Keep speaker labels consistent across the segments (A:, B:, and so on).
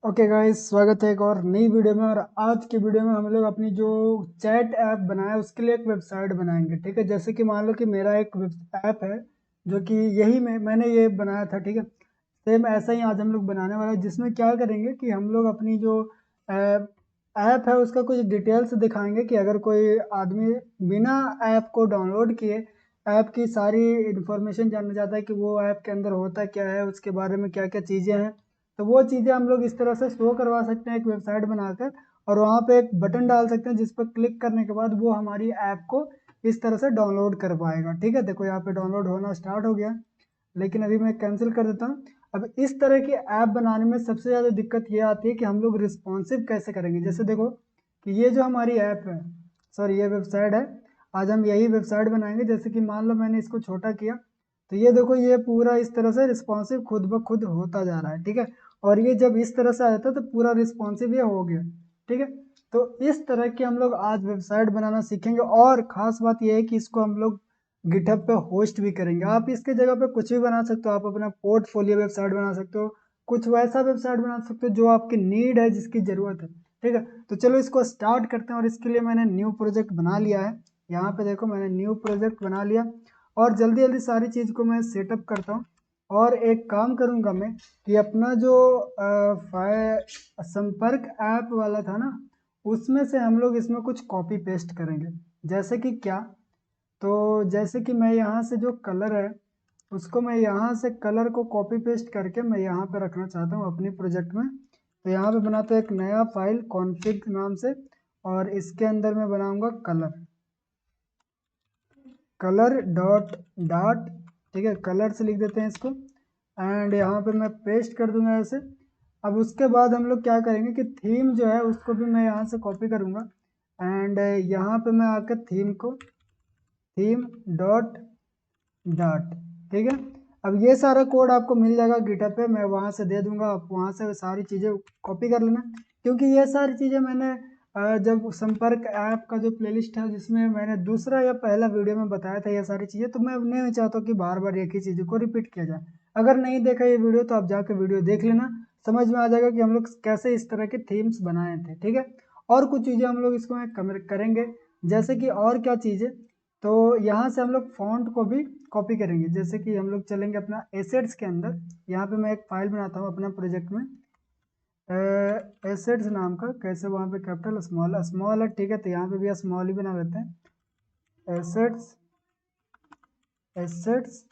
A: Okay guys, स्वागत है एक और नई वीडियो में। और आज की वीडियो में हम लोग अपनी जो चैट ऐप बनाया उसके लिए एक वेबसाइट बनाएंगे। ठीक है, जैसे कि मान लो कि मेरा एक ऐप है जो कि यही मैंने ये बनाया था। ठीक है, सेम ऐसा ही आज हम लोग बनाने वाला है, जिसमें क्या करेंगे कि हम लोग अपनी जो ऐप है उसका कुछ डिटेल्स दिखाएंगे कि अगर कोई आदमी बिना ऐप को डाउनलोड किए ऐप की सारी इन्फॉर्मेशन जानना चाहता है कि वो ऐप के अंदर होता क्या है, उसके बारे में क्या क्या चीज़ें हैं, तो वो चीज़ें हम लोग इस तरह से शो करवा सकते हैं एक वेबसाइट बनाकर। और वहाँ पे एक बटन डाल सकते हैं जिस पर क्लिक करने के बाद वो हमारी ऐप को इस तरह से डाउनलोड कर पाएगा। ठीक है, देखो यहाँ पे डाउनलोड होना स्टार्ट हो गया, लेकिन अभी मैं कैंसिल कर देता हूँ। अब इस तरह की ऐप बनाने में सबसे ज़्यादा दिक्कत ये आती है कि हम लोग रिस्पॉन्सिव कैसे करेंगे। जैसे देखो कि ये जो हमारी ऐप है, सॉरी ये वेबसाइट है, आज हम यही वेबसाइट बनाएंगे। जैसे कि मान लो मैंने इसको छोटा किया, तो ये देखो ये पूरा इस तरह से रिस्पॉन्सिव खुद ब खुद होता जा रहा है। ठीक है, और ये जब इस तरह से आ जाता है तो पूरा रिस्पॉन्सिव ये हो गया। ठीक है, तो इस तरह की हम लोग आज वेबसाइट बनाना सीखेंगे। और ख़ास बात यह है कि इसको हम लोग गिटहब पे होस्ट भी करेंगे। आप इसके जगह पे कुछ भी बना सकते हो, आप अपना पोर्टफोलियो वेबसाइट बना सकते हो, कुछ वैसा वेबसाइट बना सकते हो जो आपकी नीड है, जिसकी ज़रूरत है। ठीक है, तो चलो इसको स्टार्ट करते हैं। और इसके लिए मैंने न्यू प्रोजेक्ट बना लिया है। यहाँ पे देखो मैंने न्यू प्रोजेक्ट बना लिया और जल्दी जल्दी सारी चीज़ को मैं सेटअप करता हूँ। और एक काम करूँगा मैं कि अपना जो संपर्क ऐप वाला था ना, उसमें से हम लोग इसमें कुछ कॉपी पेस्ट करेंगे। जैसे कि क्या, तो जैसे कि मैं यहाँ से जो कलर है उसको मैं यहाँ से कलर को कॉपी पेस्ट करके मैं यहाँ पे रखना चाहता हूँ अपनी प्रोजेक्ट में। तो यहाँ पे बनाते हैं एक नया फाइल कॉन्फ़िग नाम से, और इसके अंदर मैं बनाऊंगा कलर, कलर डॉट डॉट। ठीक है, कलर से लिख देते हैं इसको, एंड यहाँ पे मैं पेस्ट कर दूंगा ऐसे। अब उसके बाद हम लोग क्या करेंगे कि थीम जो है उसको भी मैं यहाँ से कॉपी करूँगा, एंड यहाँ पे मैं आकर थीम को थीम डॉट डॉट। ठीक है, अब ये सारा कोड आपको मिल जाएगा गिटहब पे, मैं वहाँ से दे दूंगा, आप वहाँ से सारी चीज़ें कॉपी कर लेना। क्योंकि ये सारी चीज़ें मैंने जब संपर्क ऐप का जो प्लेलिस्ट है जिसमें मैंने दूसरा या पहला वीडियो में बताया था ये सारी चीज़ें, तो मैं नहीं चाहता कि बार बार एक ही चीज़ को रिपीट किया जाए। अगर नहीं देखा ये वीडियो तो आप जाकर वीडियो देख लेना, समझ में आ जाएगा कि हम लोग कैसे इस तरह के थीम्स बनाए थे। ठीक है, और कुछ चीज़ें हम लोग इसको करेंगे। जैसे कि और क्या चीज़ें, तो यहाँ से हम लोग फॉन्ट को भी कॉपी करेंगे। जैसे कि हम लोग चलेंगे अपना एसेट्स के अंदर, यहाँ पे मैं एक फाइल बनाता हूँ अपना प्रोजेक्ट में, एसेट्स नाम का। कैसे, वहाँ पे कैपिटल स्मॉल स्मॉल है, ठीक है, तो यहाँ पे भी स्मॉल ही बना लेते हैं, एसेट्स एसेट्स।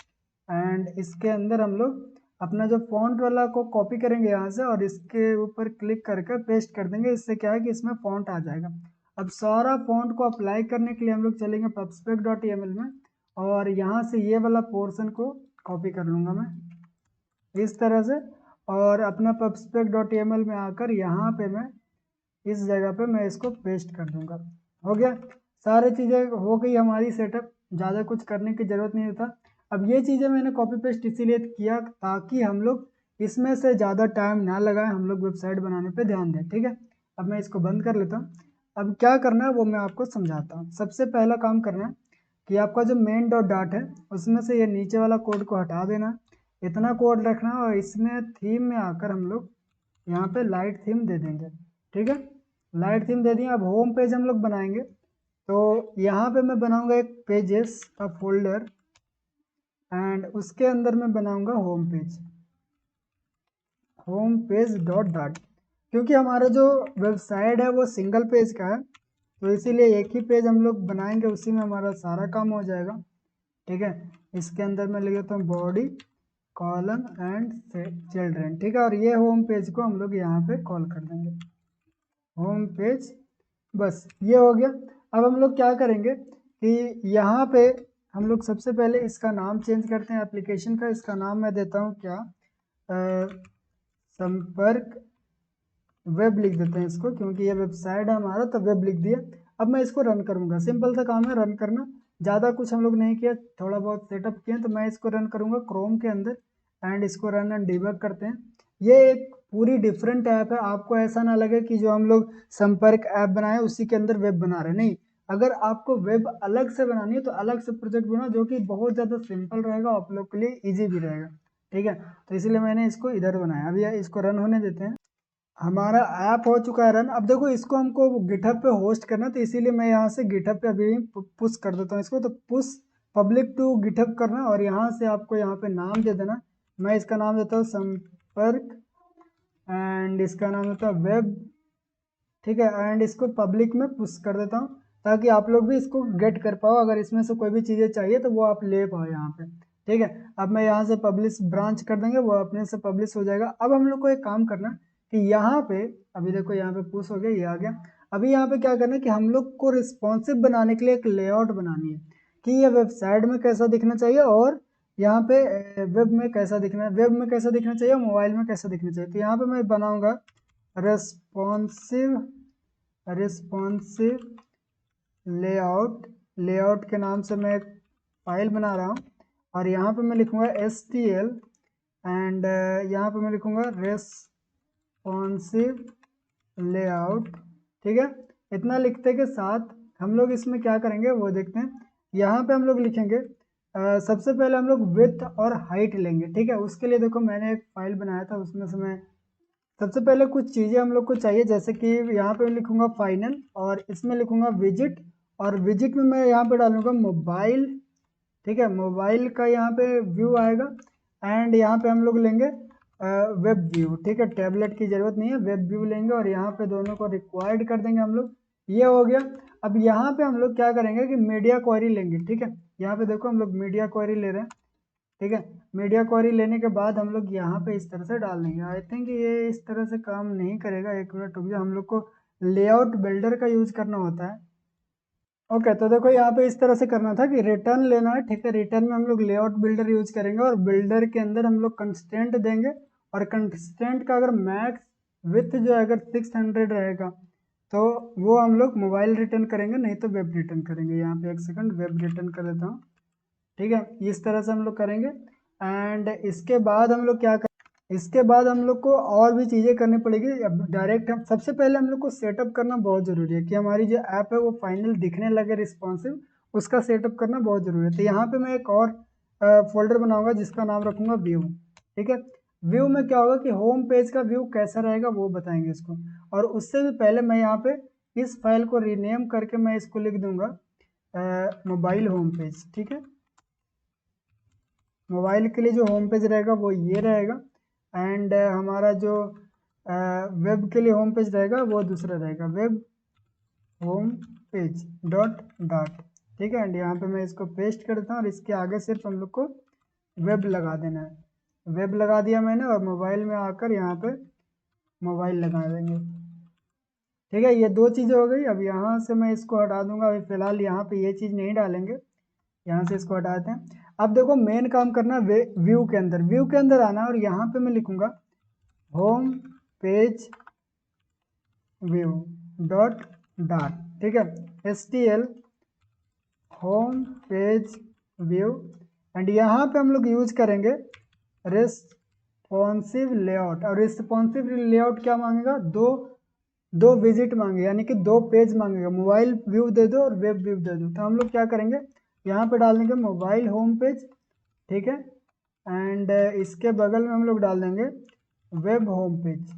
A: एंड इसके अंदर हम लोग अपना जो फॉन्ट वाला को कॉपी करेंगे यहाँ से, और इसके ऊपर क्लिक करके पेस्ट कर देंगे। इससे क्या है कि इसमें फॉन्ट आ जाएगा। अब सारा फॉन्ट को अप्लाई करने के लिए हम लोग चलेंगे पब्सपेक डॉट एम एल में, और यहाँ से ये वाला पोर्शन को कॉपी कर लूँगा मैं इस तरह से, और अपना पब्सपेक डॉट एम एल में आकर यहाँ पे मैं इस जगह पे मैं इसको पेस्ट कर दूंगा। हो गया, सारी चीज़ें हो गई हमारी सेटअप, ज़्यादा कुछ करने की ज़रूरत नहीं था। अब ये चीज़ें मैंने कॉपी पेस्ट इसीलिए किया ताकि हम लोग इसमें से ज़्यादा टाइम ना लगाएं, हम लोग वेबसाइट बनाने पे ध्यान दें। ठीक है, अब मैं इसको बंद कर लेता हूँ। अब क्या करना है वो मैं आपको समझाता हूँ। सबसे पहला काम करना है कि आपका जो मेन डॉट डॉट है उसमें से ये नीचे वाला कोड को हटा देना, इतना कोड रखना, और इसमें थीम में आकर हम लोग यहाँ पे लाइट थीम दे देंगे। ठीक है, लाइट थीम दे दिया। अब होम पेज हम लोग बनाएंगे, तो यहाँ पे मैं बनाऊंगा एक पेजेस का फोल्डर, एंड उसके अंदर मैं बनाऊंगा होम पेज डॉट डॉट। क्योंकि हमारा जो वेबसाइट है वो सिंगल पेज का है, तो इसीलिए एक ही पेज हम लोग बनाएंगे, उसी में हमारा सारा काम हो जाएगा। ठीक है, इसके अंदर मैं लिख देता हूँ बॉडी कॉलम एंड चिल्ड्रेन। ठीक है, और ये होम पेज को हम लोग यहाँ पे कॉल कर देंगे होम पेज। बस ये हो गया। अब हम लोग क्या करेंगे कि यहाँ पे हम लोग सबसे पहले इसका नाम चेंज करते हैं एप्लीकेशन का। इसका नाम मैं देता हूँ क्या, संपर्क वेब लिख देते हैं इसको, क्योंकि ये वेबसाइट है हमारा, तो वेब लिख दिया। अब मैं इसको रन करूँगा, सिंपल सा काम है रन करना, ज़्यादा कुछ हम लोग नहीं किया, थोड़ा बहुत सेटअप किए। तो मैं इसको रन करूँगा क्रोम के अंदर, एंड इसको रन एंड डिबग करते हैं। ये एक पूरी डिफरेंट ऐप है, आपको ऐसा ना लगे कि जो हम लोग संपर्क ऐप बनाए उसी के अंदर वेब बना रहे हैं। नहीं, अगर आपको वेब अलग से बनानी है तो अलग से प्रोजेक्ट बनाओ, जो कि बहुत ज़्यादा सिंपल रहेगा, आप लोग के लिए ईजी भी रहेगा। ठीक है, तो इसलिए मैंने इसको इधर बनाया। अभी इसको रन होने देते हैं। हमारा ऐप हो चुका है रन। अब देखो इसको हमको गिटहब पे होस्ट करना, तो इसीलिए मैं यहाँ से गिटहब पे अभी पुश कर देता हूँ इसको। तो पुश पब्लिक टू गिटहब करना, और यहाँ से आपको यहाँ पे नाम दे देना। मैं इसका नाम देता हूँ संपर्क, एंड इसका नाम देता हूँ वेब, ठीक है। एंड इसको पब्लिक में पुश कर देता हूँ, ताकि आप लोग भी इसको गेट कर पाओ। अगर इसमें से कोई भी चीज़ें चाहिए तो वो आप ले पाओ यहाँ पे, ठीक है। अब मैं यहाँ से पब्लिश ब्रांच कर देंगे, वो अपने से पब्लिश हो जाएगा। अब हम लोग को एक काम करना कि यहाँ पे, अभी देखो यहाँ पे पुश हो गया, ये आ गया। अभी यहाँ पे क्या करना है कि हम लोग को रिस्पॉन्सिव बनाने के लिए एक लेआउट बनानी है, कि ये वेबसाइट में कैसा दिखना चाहिए, और यहाँ पे वेब में कैसा दिखना है, वेब में कैसा दिखना चाहिए, मोबाइल में कैसा दिखना चाहिए। तो यहाँ पे मैं बनाऊंगा रेस्पॉन्सिव रिस्पॉन्सिव लेआउट। लेआउट के नाम से मैं एक फाइल बना रहा हूँ, और यहाँ पे मैं लिखूँगा STL, एंड यहाँ पे मैं लिखूँगा रेस्पॉन्सिव लेआउट, ठीक है। इतना लिखते के साथ हम लोग इसमें क्या करेंगे वो देखते हैं। यहाँ पे हम लोग लिखेंगे सबसे पहले हम लोग विड्थ और हाइट लेंगे, ठीक है। उसके लिए देखो मैंने एक फाइल बनाया था, उसमें से मैं सबसे पहले कुछ चीज़ें हम लोग को चाहिए, जैसे कि यहाँ पे लिखूंगा फाइनल, और इसमें लिखूंगा विजिट, और विजिट में मैं यहाँ पे डालूंगा मोबाइल, ठीक है। मोबाइल का यहाँ पे व्यू आएगा, एंड यहाँ पे हम लोग लेंगे वेब व्यू, ठीक है। टैबलेट की ज़रूरत नहीं है, वेब व्यू लेंगे, और यहाँ पे दोनों को रिक्वायर्ड कर देंगे हम लोग। ये हो गया। अब यहाँ पे हम लोग क्या करेंगे कि मीडिया क्वेरी लेंगे, ठीक है। यहाँ पे देखो हम लोग मीडिया क्वेरी ले रहे हैं, ठीक है। मीडिया क्वेरी लेने के बाद हम लोग यहाँ पे इस तरह से डाल देंगे। आई थिंक ये इस तरह से काम नहीं करेगा, एक मिनट रुक जाओ, हम लोग को लेआउट बिल्डर का यूज करना होता है। ओके, तो देखो यहाँ पे इस तरह से करना था कि रिटर्न लेना है, ठीक है। रिटर्न में हम लोग लेआउट बिल्डर यूज करेंगे, और बिल्डर के अंदर हम लोग कंस्टेंट देंगे, और कंस्टेंट का अगर मैक्स विथ जो है अगर 600 रहेगा, तो वो हम लोग मोबाइल रिटर्न करेंगे, नहीं तो वेब रिटर्न करेंगे। यहाँ पे एक सेकंड वेब रिटर्न कर देता हूँ, ठीक है। इस तरह से हम लोग करेंगे। एंड इसके बाद हम लोग क्या कर, इसके बाद हम लोग को और भी चीज़ें करनी पड़ेगी। अब डायरेक्ट हम सबसे पहले हम लोग को सेटअप करना बहुत ज़रूरी है, कि हमारी जो ऐप है वो फाइनल दिखने लगे रिस्पॉन्सिव, उसका सेटअप करना बहुत ज़रूरी है। तो यहाँ पे मैं एक और फोल्डर बनाऊंगा, जिसका नाम रखूंगा व्यू, ठीक है। व्यू में क्या होगा कि होम पेज का व्यू कैसा रहेगा वो बताएंगे इसको। और उससे भी पहले मैं यहाँ पे इस फाइल को रीनेम करके मैं इसको लिख दूंगा मोबाइल होम पेज, ठीक है। मोबाइल के लिए जो होम पेज रहेगा वो ये रहेगा, एंड हमारा जो वेब के लिए होम पेज रहेगा वो दूसरा रहेगा, web home page dot dot, ठीक है। एंड यहाँ पे मैं इसको पेस्ट कर देता हूँ, और इसके आगे सिर्फ हम लोग को वेब लगा देना है। वेब लगा दिया मैंने, और मोबाइल में आकर यहाँ पे मोबाइल लगा देंगे, ठीक है। ये दो चीज़ें हो गई। अब यहाँ से मैं इसको हटा दूंगा, अभी फिलहाल यहाँ पे ये चीज़ नहीं डालेंगे, यहाँ से इसको हटाते हैं। अब देखो मेन काम करना व्यू के अंदर, व्यू के अंदर आना, और यहाँ पे मैं लिखूंगा home page view dot dot, ठीक है। STL home page view, and यहाँ पे हम लोग यूज करेंगे रिस्पॉन्सिव लेआउट। और रिस्पॉन्सिव लेआउट क्या मांगेगा, दो दो विजिट मांगे, यानी कि दो पेज मांगेगा, मोबाइल व्यू दे दो और वेब व्यू दे दो। तो हम लोग क्या करेंगे, यहाँ पे डाल देंगे मोबाइल होम पेज, ठीक है। एंड इसके बगल में हम लोग डाल देंगे वेब होम पेज।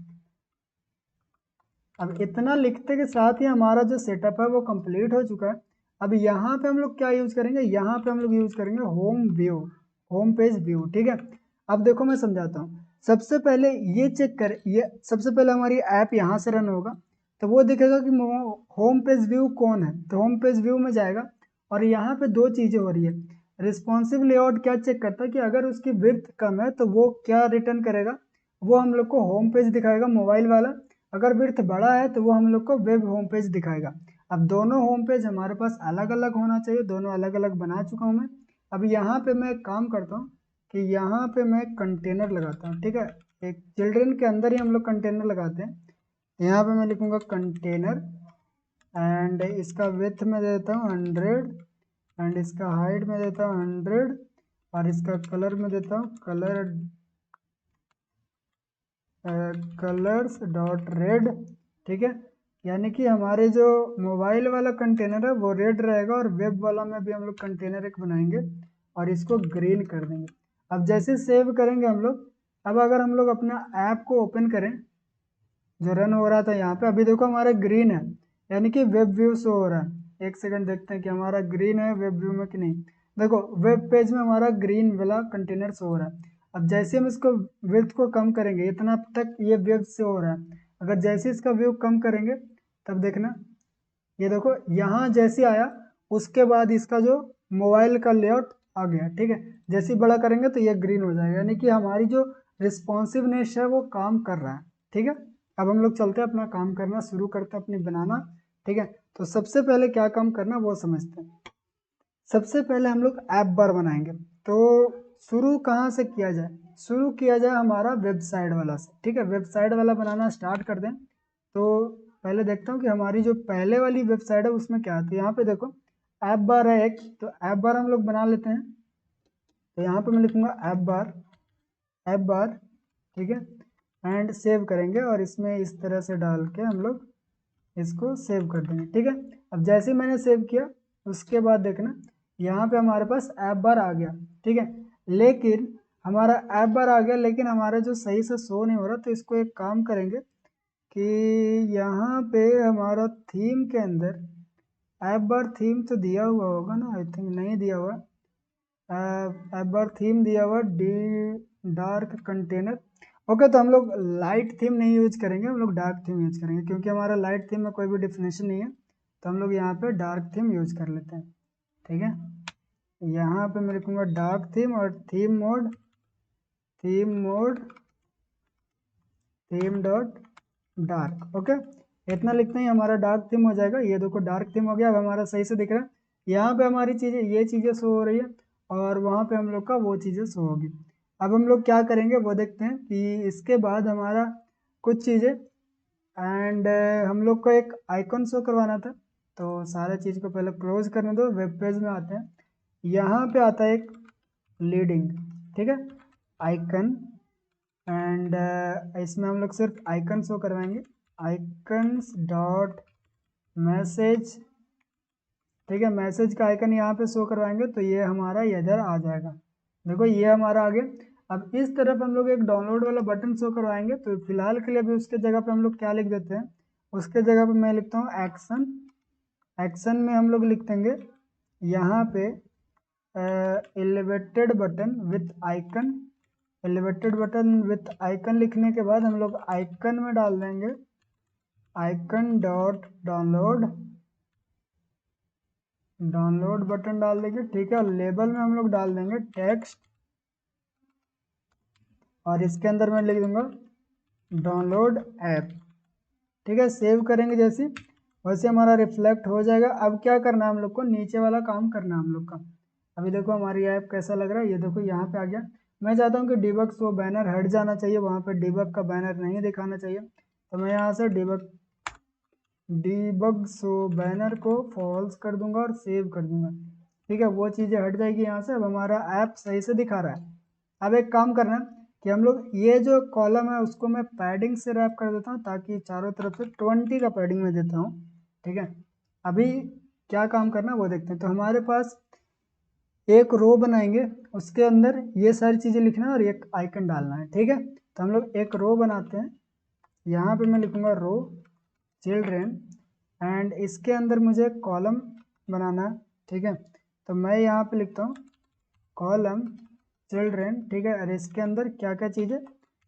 A: अब इतना लिखते के साथ ही हमारा जो सेटअप है वो कंप्लीट हो चुका है। अब यहाँ पे हम लोग क्या यूज करेंगे, यहाँ पे हम लोग यूज करेंगे home view, home page view, ठीक है। अब देखो मैं समझाता हूँ। सबसे पहले ये चेक कर, ये सबसे पहले हमारी ऐप यहाँ से रन होगा, तो वो दिखेगा कि होम पेज व्यू कौन है, तो होम पेज व्यू में जाएगा। और यहाँ पे दो चीज़ें हो रही है। रिस्पॉन्सिव लेआउट क्या चेक करता है कि अगर उसकी विड्थ कम है तो वो क्या रिटर्न करेगा, वो हम लोग को होम पेज दिखाएगा मोबाइल वाला। अगर विड्थ बड़ा है तो वो हम लोग को वेब होम पेज दिखाएगा। अब दोनों होम पेज हमारे पास अलग अलग होना चाहिए, दोनों अलग अलग बना चुका हूँ मैं। अब यहाँ पे मैं एक काम करता हूँ कि यहाँ पे मैं कंटेनर लगाता हूँ, ठीक है। एक चिल्ड्रन के अंदर ही हम लोग कंटेनर लगाते हैं। यहाँ पे मैं लिखूँगा कंटेनर, एंड इसका विड्थ में देता हूँ 100, एंड इसका हाइट में देता हूँ 100, और इसका कलर में देता हूँ कलर्स डॉट रेड, ठीक है। यानी कि हमारे जो मोबाइल वाला कंटेनर है वो रेड रहेगा, और वेब वाला में भी हम लोग कंटेनर एक बनाएंगे और इसको ग्रीन कर देंगे। अब जैसे सेव करेंगे हम लोग, अब अगर हम लोग अपना ऐप को ओपन करें, जो रन हो रहा था यहाँ पे, अभी देखो हमारा ग्रीन है, यानी कि वेब व्यू शो हो रहा है। एक सेकंड देखते हैं कि हमारा ग्रीन है वेब व्यू में कि नहीं। देखो वेब पेज में हमारा ग्रीन वाला कंटेनर शो हो रहा है। अब जैसे हम इसको विड्थ को कम करेंगे, इतना तक ये वेब से हो रहा है, अगर जैसे इसका व्यू कम करेंगे तब देखना, ये देखो यहाँ जैसे आया उसके बाद इसका जो मोबाइल का लेआउट आ गया, ठीक है। जैसे ही बड़ा करेंगे तो ये ग्रीन हो जाएगा, यानी कि हमारी जो रिस्पॉन्सिवनेस है वो काम कर रहा है, ठीक है। अब हम लोग चलते हैं अपना काम करना शुरू करते हैं अपनी बनाना, ठीक है। तो सबसे पहले क्या काम करना वो समझते हैं। सबसे पहले हम लोग ऐप बार बनाएंगे। तो शुरू कहाँ से किया जाए? शुरू किया जाए हमारा वेबसाइट वाला से, ठीक है। वेबसाइट वाला बनाना स्टार्ट कर दें। तो पहले देखता हूँ कि हमारी जो पहले वाली वेबसाइट है उसमें क्या है। तो यहाँ पे देखो ऐप बार है एक, तो ऐप बार हम लोग बना लेते हैं। तो यहाँ पे मैं लिखूंगा ऐप बार, ठीक है, एंड सेव करेंगे और इसमें इस तरह से डाल के हम लोग इसको सेव कर देंगे, ठीक है। अब जैसे ही मैंने सेव किया उसके बाद देखना यहाँ पे हमारे पास ऐप बार आ गया, ठीक है। लेकिन हमारा ऐप बार आ गया, लेकिन हमारा जो सही से शो नहीं हो रहा। तो इसको एक काम करेंगे कि यहाँ पे हमारा थीम के अंदर ऐप बार थीम तो दिया हुआ होगा ना, आई थिंक नहीं दिया हुआ। ऐप बार थीम दिया हुआ डी डार्क कंटेनर। ओके, तो हम लोग लाइट थीम नहीं यूज करेंगे, हम लोग डार्क थीम यूज करेंगे, क्योंकि हमारा लाइट थीम में कोई भी डिफिनेशन नहीं है। तो हम लोग यहाँ पे डार्क थीम यूज कर लेते हैं, ठीक है। यहाँ पे मैं लिखूंगा डार्क थीम और थीम डॉट डार्क। ओके, इतना लिखते ही हमारा डार्क थीम हो जाएगा। ये देखो डार्क थीम हो गया। अब हमारा सही से दिख रहा है, यहाँ पे हमारी चीज़ें ये चीज़ें शो हो रही है और वहाँ पे हम लोग का वो चीज़ें शो होगी। अब हम लोग क्या करेंगे वो देखते हैं कि इसके बाद हमारा कुछ चीज़ें एंड हम लोग को एक आइकन शो करवाना था। तो सारा चीज़ को पहले क्लोज करने दो, वेब पेज में आते हैं। यहाँ पे आता है एक लीडिंग, ठीक है, आइकन। एंड इसमें हम लोग सिर्फ आइकन शो करवाएंगे, आइकन्स डॉट मैसेज, ठीक है। मैसेज का आइकन यहाँ पे शो करवाएंगे तो ये हमारा इधर आ जाएगा। देखो ये हमारा आ गया। अब इस तरफ हम लोग एक डाउनलोड वाला बटन शो करवाएंगे। तो फिलहाल के लिए अभी उसके जगह पे हम लोग क्या लिख देते हैं, उसके जगह पे मैं लिखता हूँ एक्शन। एक्शन में हम लोग लिख देंगे यहाँ पे elevated button with icon. Elevated button with icon लिखने के बाद हम लोग आइकन में डाल देंगे आइकन डॉट डाउनलोड बटन डाल देंगे, ठीक है। और लेबल में हम लोग डाल देंगे टेक्स्ट और इसके अंदर मैं लिख दूंगा डाउनलोड ऐप, ठीक है। सेव करेंगे जैसे वैसे हमारा रिफ्लेक्ट हो जाएगा। अब क्या करना है हम लोग को, नीचे वाला काम करना है हम लोग का। अभी देखो हमारी ऐप कैसा लग रहा है, ये देखो यहाँ पे आ गया। मैं चाहता हूँ कि डिबग शो बैनर हट जाना चाहिए, वहाँ पे डिबग का बैनर नहीं दिखाना चाहिए। तो मैं यहाँ से डीबग शो बैनर को फॉल्स कर दूंगा और सेव कर दूंगा, ठीक है। वो चीज़ें हट जाएगी यहाँ से। अब हमारा ऐप सही से दिखा रहा है। अब एक काम करना कि हम लोग ये जो कॉलम है उसको मैं पैडिंग से रैप कर देता हूँ, ताकि चारों तरफ से 20 का पैडिंग में देता हूँ, ठीक है। अभी क्या काम करना है वो देखते हैं। तो हमारे पास एक रो बनाएंगे, उसके अंदर ये सारी चीज़ें लिखना है और एक आइकन डालना है, ठीक है। तो हम लोग एक रो बनाते हैं। यहाँ पे मैं लिखूंगा रो चिल्ड्रेन एंड इसके अंदर मुझे कॉलम बनाना है, ठीक है। तो मैं यहाँ पे लिखता हूँ कॉलम चिल्ड्रेन, ठीक है। और इसके अंदर क्या क्या चीज़ें,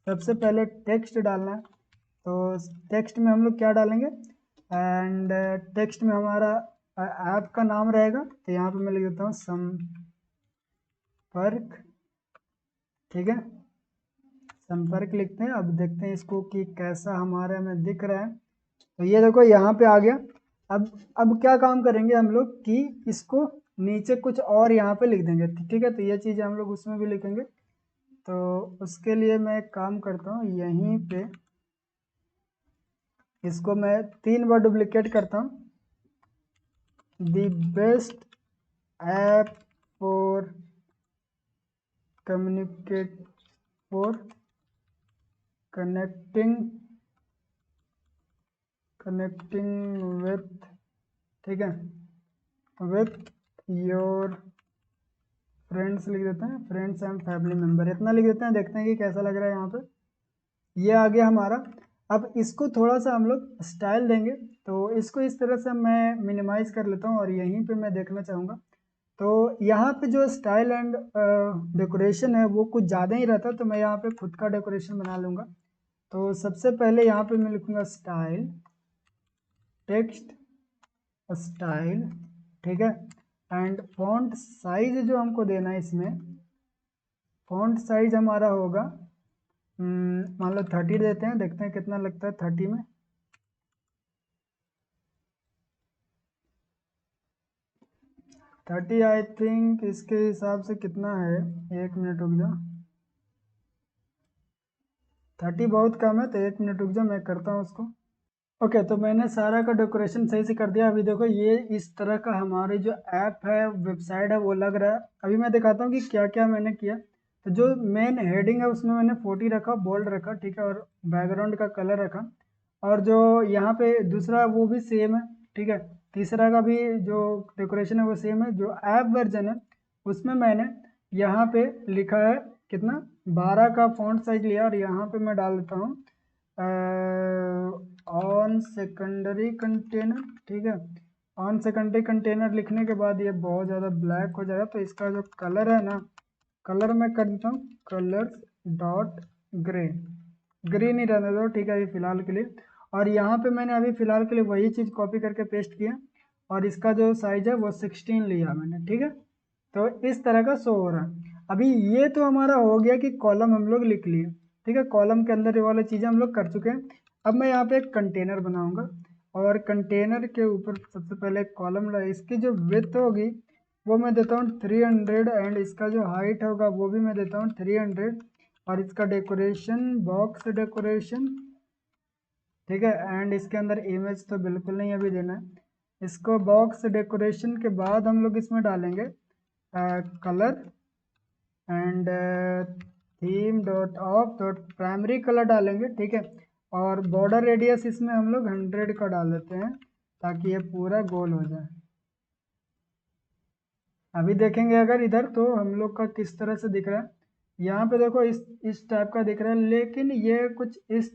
A: सबसे पहले टेक्स्ट डालना है। तो टेक्स्ट में हम लोग क्या डालेंगे, एंड टेक्स्ट में हमारा ऐप का नाम रहेगा। तो यहाँ पे मैं लिख देता हूँ संपर्क, ठीक है। संपर्क लिखते हैं। अब देखते हैं इसको कि कैसा हमारे में दिख रहा है। तो ये देखो यहाँ पे आ गया। अब क्या काम करेंगे हम लोग कि इसको नीचे कुछ और यहाँ पे लिख देंगे, ठीक है। तो ये चीज़ हम लोग उसमें भी लिखेंगे। तो उसके लिए मैं एक काम करता हूँ, यहीं पे इसको मैं 3 बार डुप्लीकेट करता हूँ। The best app for communicate for connecting with, ठीक है, विथ योर फ्रेंड्स लिख देते हैं, फ्रेंड्स एंड फैमिली मेम्बर, इतना लिख देते हैं। देखते हैं कि कैसा लग रहा है यहाँ पे। ये आ गया हमारा। अब इसको थोड़ा सा हम लोग स्टाइल देंगे, तो इसको इस तरह से मैं मिनिमाइज कर लेता हूँ और यहीं पे मैं देखना चाहूँगा। तो यहाँ पे जो स्टाइल एंड डेकोरेशन है वो कुछ ज़्यादा ही रहता है, तो मैं यहाँ पे खुद का डेकोरेशन बना लूँगा। तो सबसे पहले यहाँ पे मैं लिखूँगा स्टाइल टेक्स्ट स्टाइल, ठीक है। एंड फॉन्ट साइज जो हमको देना है इसमें, फॉन्ट साइज हमारा होगा मान लो 30 देते हैं, देखते हैं कितना लगता है 30 में। 30 आई थिंक इसके हिसाब से कितना है, 1 मिनट रुक जाओ। 30 बहुत कम है, तो 1 मिनट रुक जाओ, मैं करता हूँ उसको। ओके, तो मैंने सारा का डेकोरेशन सही से कर दिया। अभी देखो ये इस तरह का हमारे जो ऐप है, वेबसाइट है, वो लग रहा है। अभी मैं दिखाता हूँ कि क्या क्या मैंने किया। तो जो मेन हेडिंग है उसमें मैंने 40 रखा, बोल्ड रखा, ठीक है, और बैकग्राउंड का कलर रखा। और जो यहाँ पे दूसरा वो भी सेम है, ठीक है। तीसरा का भी जो डेकोरेशन है वो सेम है। जो ऐप वर्जन है उसमें मैंने यहाँ पे लिखा है कितना, 12 का फॉन्ट साइज लिया, और यहाँ पे मैं डाल देता हूँ ऑन सेकेंडरी कंटेनर, ठीक है। ऑन सेकेंडरी कंटेनर लिखने के बाद ये बहुत ज़्यादा ब्लैक हो जाएगा, तो इसका जो कलर है ना, कलर मैं कर देता हूँ कलर्स डॉट ग्रे, ग्रीन ही रहने दो, ठीक है, ये फिलहाल के लिए। और यहाँ पे मैंने अभी फिलहाल के लिए वही चीज़ कॉपी करके पेस्ट किया, और इसका जो साइज है वो 16 लिया मैंने, ठीक है। तो इस तरह का शो हो रहा है। अभी ये तो हमारा हो गया कि कॉलम हम लोग लिख लिए, ठीक है, कॉलम के अंदर ये वाली चीज़ें हम लोग कर चुके हैं। अब मैं यहाँ पे एक कंटेनर बनाऊंगा, और कंटेनर के ऊपर सबसे पहले एक कॉलम लगा, इसकी जो विड्थ होगी वो मैं देता हूँ 300, एंड इसका जो हाइट होगा वो भी मैं देता हूँ 300, और इसका डेकोरेशन बॉक्स डेकोरेशन, ठीक है। एंड इसके अंदर इमेज तो बिल्कुल नहीं अभी देना है। इसको बॉक्स डेकोरेशन के बाद हम लोग इसमें डालेंगे colour and theme dot of dot primary colour डालेंगे, ठीक है। और बॉर्डर रेडियस इसमें हम लोग 100 का डाल देते हैं, ताकि ये पूरा गोल हो जाए। अभी देखेंगे अगर इधर तो हम लोग का किस तरह से दिख रहा है। यहाँ पे देखो इस टाइप का दिख रहा है, लेकिन ये कुछ इस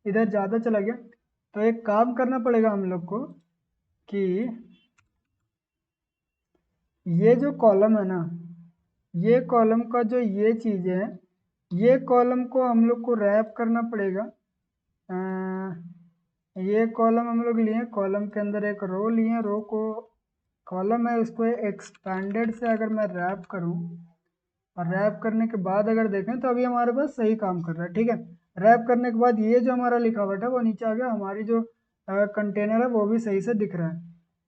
A: इधर ज़्यादा चला गया। तो एक काम करना पड़ेगा हम लोग को कि ये जो कॉलम है ना, ये कॉलम का जो ये चीज़ है, ये कॉलम को हम लोग को रैप करना पड़ेगा। ये कॉलम हम लोग लिए, कॉलम के अंदर एक रो लिए, रो को कॉलम है उसको एक्सपेंडेड से अगर मैं रैप करूँ, और रैप करने के बाद अगर देखें तो अभी हमारे पास सही काम कर रहा है, ठीक है। रैप करने के बाद ये जो हमारा लिखावट है वो नीचे आ गया, हमारी जो कंटेनर है वो भी सही से दिख रहा है।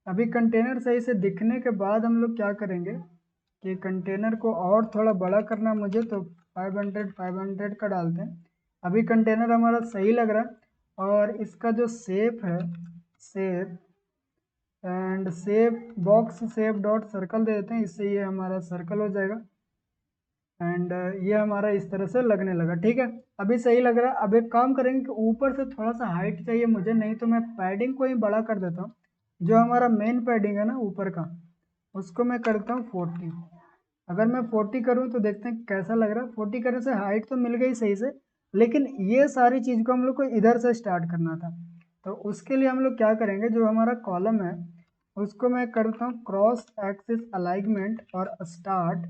A: अभी कंटेनर सही से दिखने के बाद हम लोग क्या करेंगे कि कंटेनर को और थोड़ा बड़ा करना मुझे, तो 500 का डालते हैं। अभी कंटेनर हमारा सही लग रहा है, और इसका जो शेप है, shape and shape box shape dot circle दे देते हैं, इससे ये हमारा सर्कल हो जाएगा। एंड ये हमारा इस तरह से लगने लगा, ठीक है। अभी सही लग रहा है। अब एक काम करेंगे कि ऊपर से थोड़ा सा हाइट चाहिए मुझे, नहीं तो मैं पैडिंग को ही बड़ा कर देता हूँ। जो हमारा मेन पैडिंग है ना ऊपर का, उसको मैं करता हूँ 40। अगर मैं 40 करूँ तो देखते हैं कैसा लग रहा है। 40 करने से हाइट तो मिल गई सही से, लेकिन ये सारी चीज़ को हम लोग को इधर से स्टार्ट करना था। तो उसके लिए हम लोग क्या करेंगे, जो हमारा कॉलम है उसको मैं करता हूँ क्रॉस एक्सिस अलाइनमेंट और स्टार्ट।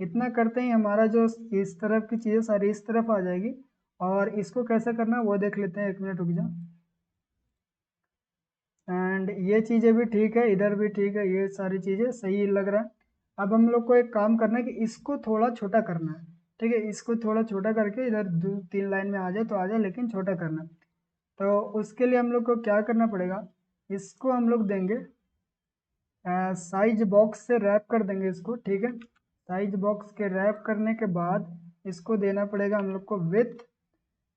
A: इतना करते ही हमारा जो इस तरफ की चीज़ें सारी इस तरफ आ जाएगी। और इसको कैसे करना है वो देख लेते हैं, 1 मिनट रुक जाओ। एंड ये चीज़ें भी ठीक है, इधर भी ठीक है, ये सारी चीज़ें सही लग रहा है। अब हम लोग को एक काम करना है कि इसको थोड़ा छोटा करना है, ठीक है। इसको थोड़ा छोटा करके इधर 2-3 लाइन में आ जाए तो आ जाए, लेकिन छोटा करना है। तो उसके लिए हम लोग को क्या करना पड़ेगा, इसको हम लोग देंगे साइज बॉक्स से रैप कर देंगे इसको, ठीक है। साइज बॉक्स के रैप करने के बाद इसको देना पड़ेगा हम लोग को विथ।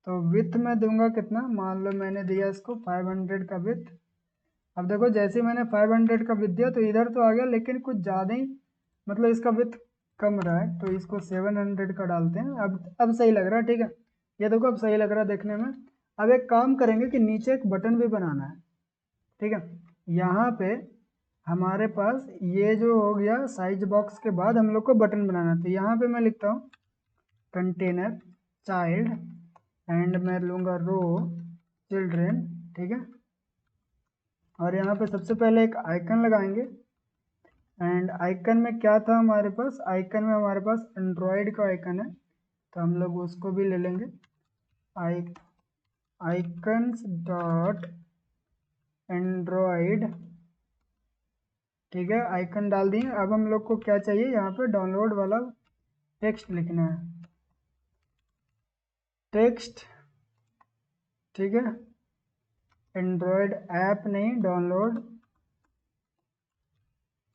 A: तो विथ में दूंगा कितना, मान लो मैंने दिया इसको 500 का विथ। अब देखो जैसे ही मैंने 500 का विथ दिया तो इधर तो आ गया, लेकिन कुछ ज़्यादा ही मतलब इसका विथ कम रहा है, तो इसको 700 का डालते हैं। अब सही लग रहा है, ठीक है। ये देखो अब सही लग रहा है देखने में। अब एक काम करेंगे कि नीचे एक बटन भी बनाना है, ठीक है। यहाँ पे हमारे पास ये जो हो गया साइज बॉक्स के बाद हम लोग को बटन बनाना है। तो यहाँ पे मैं लिखता हूँ कंटेनर चाइल्ड, एंड मैं लूँगा रो चिल्ड्रेन, ठीक है। और यहाँ पे सबसे पहले एक आइकन लगाएंगे। एंड आइकन में क्या था हमारे पास, आइकन में हमारे पास एंड्रॉयड का आइकन है, तो हम लोग उसको भी ले लेंगे। आइकन्स डॉट एंड्रॉयड, ठीक है, आइकन डाल दिए। अब हम लोग को क्या चाहिए, यहाँ पे डाउनलोड वाला टेक्स्ट लिखना है, टेक्स्ट, ठीक है। एंड्रॉयड ऐप नहीं,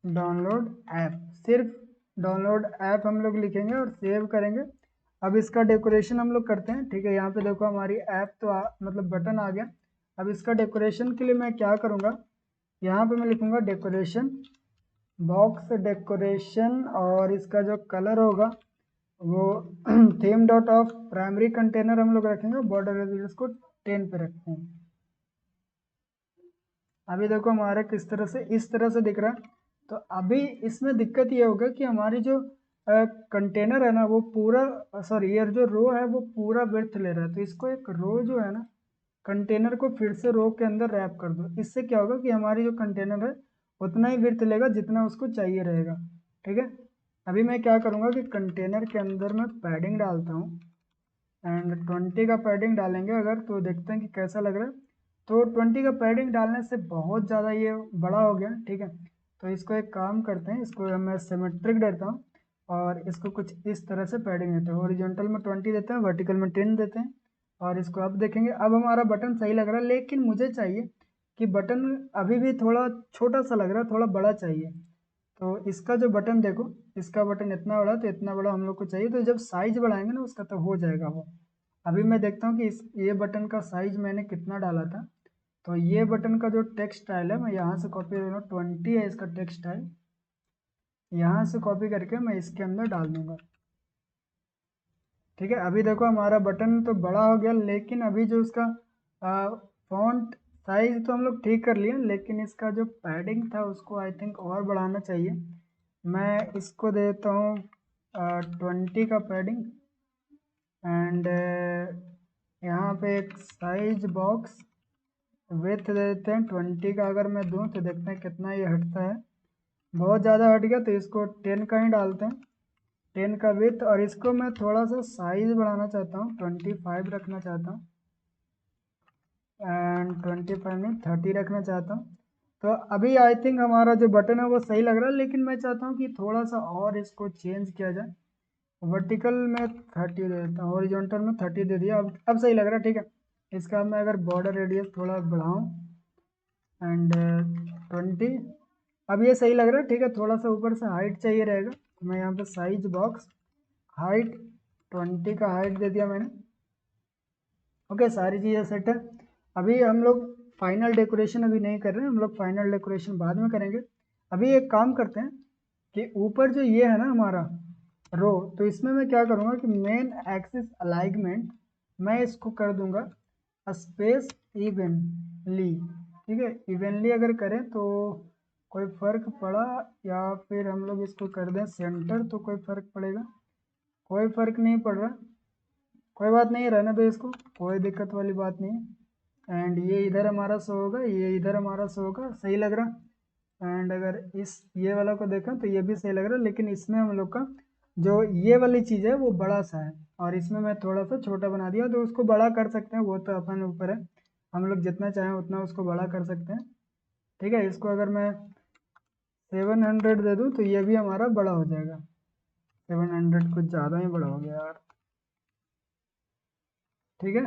A: डाउनलोड ऐप, सिर्फ डाउनलोड ऐप हम लोग लिखेंगे और सेव करेंगे। अब इसका डेकोरेशन हम लोग करते हैं, ठीक है। यहाँ पे देखो हमारी ऐप तो मतलब बटन आ गया। अब इसका डेकोरेशन के लिए मैं क्या करूँगा, यहाँ पे मैं लिखूँगा डेकोरेशन, बॉक्स डेकोरेशन, और इसका जो कलर होगा वो theme dot of primary container हम लोग रखेंगे, बॉर्डर रेडियस को 10 पे रखते हैं। अभी देखो हमारा किस तरह से, इस तरह से दिख रहा है। तो अभी इसमें दिक्कत ये होगा कि हमारी जो कंटेनर है ना वो पूरा, सॉरी ये जो रो है वो पूरा विड्थ ले रहा है। तो इसको एक रो जो है ना, कंटेनर को फिर से रो के अंदर रैप कर दो। इससे क्या होगा कि हमारी जो कंटेनर है उतना ही विड्थ लेगा जितना उसको चाहिए रहेगा, ठीक है। अभी मैं क्या करूँगा कि कंटेनर के अंदर मैं पैडिंग डालता हूँ, एंड 20 का पैडिंग डालेंगे अगर, तो देखते हैं कि कैसा लग रहा है। तो 20 का पैडिंग डालने से बहुत ज़्यादा ये बड़ा हो गया, ठीक है। तो इसको एक काम करते हैं, इसको मैं सिमेट्रिक देता हूँ और इसको कुछ इस तरह से पैडिंग देते हैं। हॉरिजॉन्टल में 20 देते हैं, वर्टिकल में 10 देते हैं। और इसको अब देखेंगे, अब हमारा बटन सही लग रहा है, लेकिन मुझे चाहिए कि बटन अभी भी थोड़ा छोटा सा लग रहा है, थोड़ा बड़ा चाहिए। तो इसका जो बटन देखो, इसका बटन इतना बड़ा, तो इतना बड़ा हम लोग को चाहिए। तो जब साइज बढ़ाएंगे ना उसका तो हो जाएगा वो। अभी मैं देखता हूँ कि ये बटन का साइज मैंने कितना डाला था। तो ये बटन का जो टेक्स्ट स्टाइल है मैं यहाँ से कॉपी कर रहा हूँ, 20 है इसका टेक्स्ट स्टाइल, यहाँ से कॉपी करके मैं इसके अंदर डाल दूंगा, ठीक है। अभी देखो हमारा बटन तो बड़ा हो गया, लेकिन अभी जो इसका फॉन्ट साइज तो हम लोग ठीक कर लिए, लेकिन इसका जो पैडिंग था उसको आई थिंक और बढ़ाना चाहिए। मैं इसको देता हूँ 20 का पैडिंग, एंड यहाँ पे एक साइज बॉक्स विथ दे देते हैं 20 का। अगर मैं दूँ तो देखते हैं कितना ये हटता है। बहुत ज़्यादा हट गया तो इसको 10 का ही डालते हैं, 10 का विथ। और इसको मैं थोड़ा सा साइज बढ़ाना चाहता हूँ, 25 रखना चाहता हूँ, एंड 25 नहीं 30 रखना चाहता हूँ। तो अभी आई थिंक हमारा जो बटन है वो सही लग रहा है, लेकिन मैं चाहता हूँ कि थोड़ा सा और इसको चेंज किया जाए। वर्टिकल में 30 दे देता हूँ, हॉरिजॉन्टल में 30 दे दिया। अब सही लग रहा है, ठीक है। इसका मैं अगर बॉर्डर रेडियस थोड़ा बढ़ाऊँ, एंड 20, अब ये सही लग रहा है, ठीक है। थोड़ा सा ऊपर से हाइट चाहिए रहेगा, तो मैं यहाँ पे साइज बॉक्स हाइट 20 का हाइट दे दिया मैंने। ओके, सारी चीज़ें सेट है। अभी हम लोग फाइनल डेकोरेशन अभी नहीं कर रहे हैं, हम लोग फाइनल डेकोरेशन बाद में करेंगे। अभी एक काम करते हैं कि ऊपर जो ये है ना हमारा रो, तो इसमें मैं क्या करूँगा कि मेन एक्सिस अलाइनमेंट मैं इसको कर दूंगा स्पेस इवनली, ठीक है। इवनली अगर करें तो कोई फर्क पड़ा, या फिर हम लोग इसको कर दें सेंटर तो कोई फर्क पड़ेगा, कोई फर्क नहीं पड़ रहा, कोई बात नहीं, रहने दो इसको, कोई दिक्कत वाली बात नहीं है। एंड ये इधर हमारा शो होगा, ये इधर हमारा शो होगा, सही लग रहा। एंड अगर इस ये वाला को देखें तो ये भी सही लग रहा है, लेकिन इसमें हम लोग का जो ये वाली चीज़ है वो बड़ा सा है, और इसमें मैं थोड़ा सा छोटा बना दिया। तो उसको बड़ा कर सकते हैं, वो तो अपन ऊपर है, हम लोग जितना चाहें उतना उसको बड़ा कर सकते हैं, ठीक है। इसको अगर मैं 700 दे दूँ तो ये भी हमारा बड़ा हो जाएगा। 700 कुछ ज़्यादा ही बड़ा हो गया यार, ठीक है।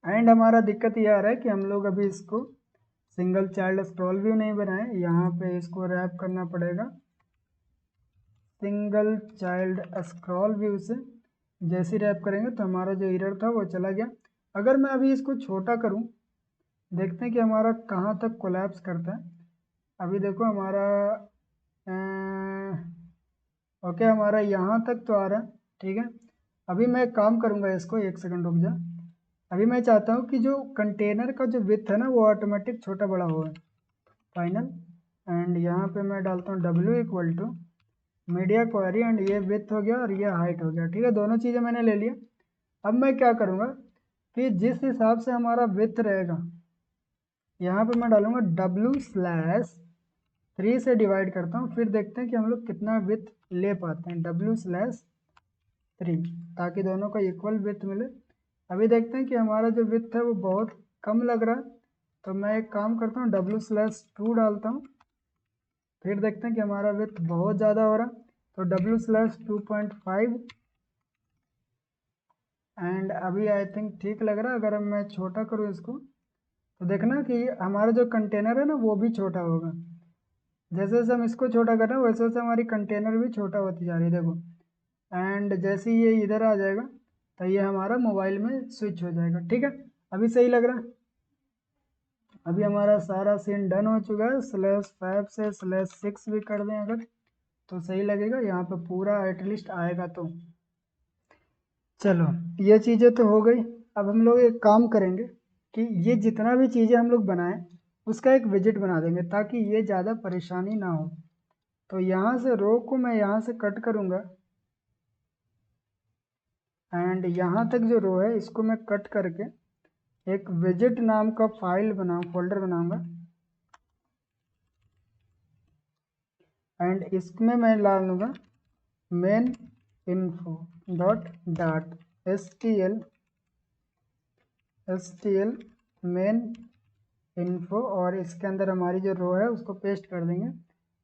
A: एंड हमारा दिक्कत ये आ रहा है कि हम लोग अभी इसको सिंगल चाइल्ड स्क्रॉल व्यू नहीं बनाए, यहाँ पे इसको रैप करना पड़ेगा सिंगल चाइल्ड स्क्रॉल व्यू से। जैसे रैप करेंगे तो हमारा जो एरर था वो चला गया। अगर मैं अभी इसको छोटा करूँ, देखते हैं कि हमारा कहाँ तक कोलैप्स करता है। अभी देखो हमारा ओके, हमारा यहाँ तक तो आ रहा है, ठीक है। अभी मैं काम करूँगा इसको, एक सेकंड रुक जा। अभी मैं चाहता हूँ कि जो कंटेनर का जो विथ है ना वो ऑटोमेटिक छोटा बड़ा हो फाइनल। एंड यहाँ पे मैं डालता हूँ W equal to media query, and ये विथ हो गया और ये हाइट हो गया, ठीक है। दोनों चीज़ें मैंने ले लिया। अब मैं क्या करूँगा कि जिस हिसाब से हमारा विड्थ रहेगा, यहाँ पे मैं डालूंगा W/3 से डिवाइड करता हूँ, फिर देखते हैं कि हम लोग कितना विड्थ ले पाते हैं। W/3 ताकि दोनों का इक्वल विड्थ मिले। अभी देखते हैं कि हमारा जो विड्थ है वो बहुत कम लग रहा है, तो मैं एक काम करता हूँ W/2 डालता हूँ, फिर देखते हैं कि हमारा विड्थ बहुत ज़्यादा हो रहा है, तो W/2.5 एंड अभी आई थिंक ठीक लग रहा है। अगर मैं छोटा करूँ इसको तो देखना कि हमारा जो कंटेनर है ना वो भी छोटा होगा। जैसे जैसे हम इसको छोटा कर रहे हैं वैसे वैसे हमारी कंटेनर भी छोटा होती जा रही है, देखो। एंड जैसे ही ये इधर आ जाएगा तो ये हमारा मोबाइल में स्विच हो जाएगा, ठीक है। अभी सही लग रहा है। अभी हमारा सारा सीन डन हो चुका है। /5 से /6 भी कर दें अगर तो सही लगेगा, यहाँ पे पूरा एटलीस्ट आएगा। तो चलो ये चीज़ें तो हो गई। अब हम लोग एक काम करेंगे कि ये जितना भी चीज़ें हम लोग बनाएं उसका एक विजिट बना देंगे ताकि ये ज़्यादा परेशानी ना हो। तो यहाँ से रो को मैं यहाँ से कट करूँगा एंड यहाँ तक जो रो है इसको मैं कट करके एक विजिट नाम का फोल्डर बनाऊंगा एंड इसमें मैं डाल दूंगा main info dot dot S T L main info, और इसके अंदर हमारी जो रो है उसको पेस्ट कर देंगे।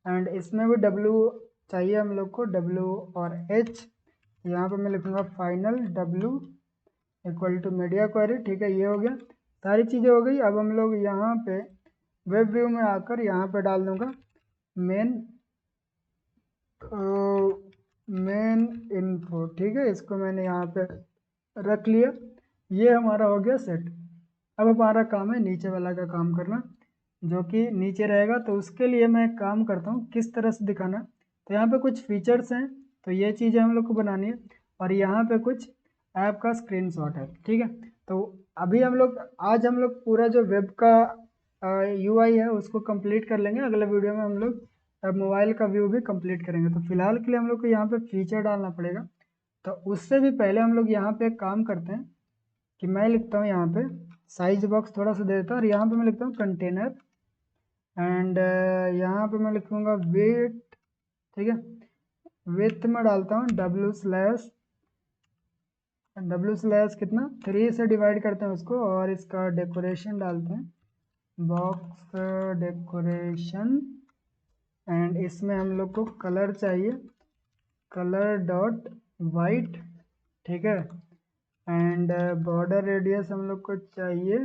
A: एंड इसमें भी W चाहिए हम लोग को, W और H। यहाँ पे मैं लिखूँगा final W equal to media query, ठीक है। ये हो गया, सारी चीज़ें हो गई। अब हम लोग यहाँ पे वेब व्यू में आकर यहाँ पे डाल दूँगा मेन इन्फो, ठीक है। इसको मैंने यहाँ पे रख लिया, ये हमारा हो गया सेट। अब हमारा काम है नीचे वाला का काम करना, जो कि नीचे रहेगा। तो उसके लिए मैं एक काम करता हूँ किस तरह से दिखाना। तो यहाँ पे कुछ फीचर्स हैं, तो ये चीज़ें हम लोग को बनानी है, और यहाँ पे कुछ ऐप का स्क्रीनशॉट है, ठीक है। तो अभी आज हम लोग पूरा जो वेब का UI है उसको कंप्लीट कर लेंगे। अगले वीडियो में हम लोग मोबाइल का व्यू भी कंप्लीट करेंगे। तो फिलहाल के लिए हम लोग को यहाँ पे फीचर डालना पड़ेगा। तो उससे भी पहले हम लोग यहाँ पे एक काम करते हैं कि मैं लिखता हूँ यहाँ पे साइज बॉक्स थोड़ा सा दे देता हूँ, और यहाँ पे मैं लिखता हूँ कंटेनर एंड यहाँ पे मैं लिखूँगा वेट, ठीक है। विथ में डालता हूँ W/ कितना 3 से डिवाइड करते हैं उसको, और इसका डेकोरेशन डालते हैं बॉक्स डेकोरेशन। एंड इसमें हम लोग को कलर चाहिए कलर डॉट वाइट, ठीक है। एंड बॉर्डर रेडियस हम लोग को चाहिए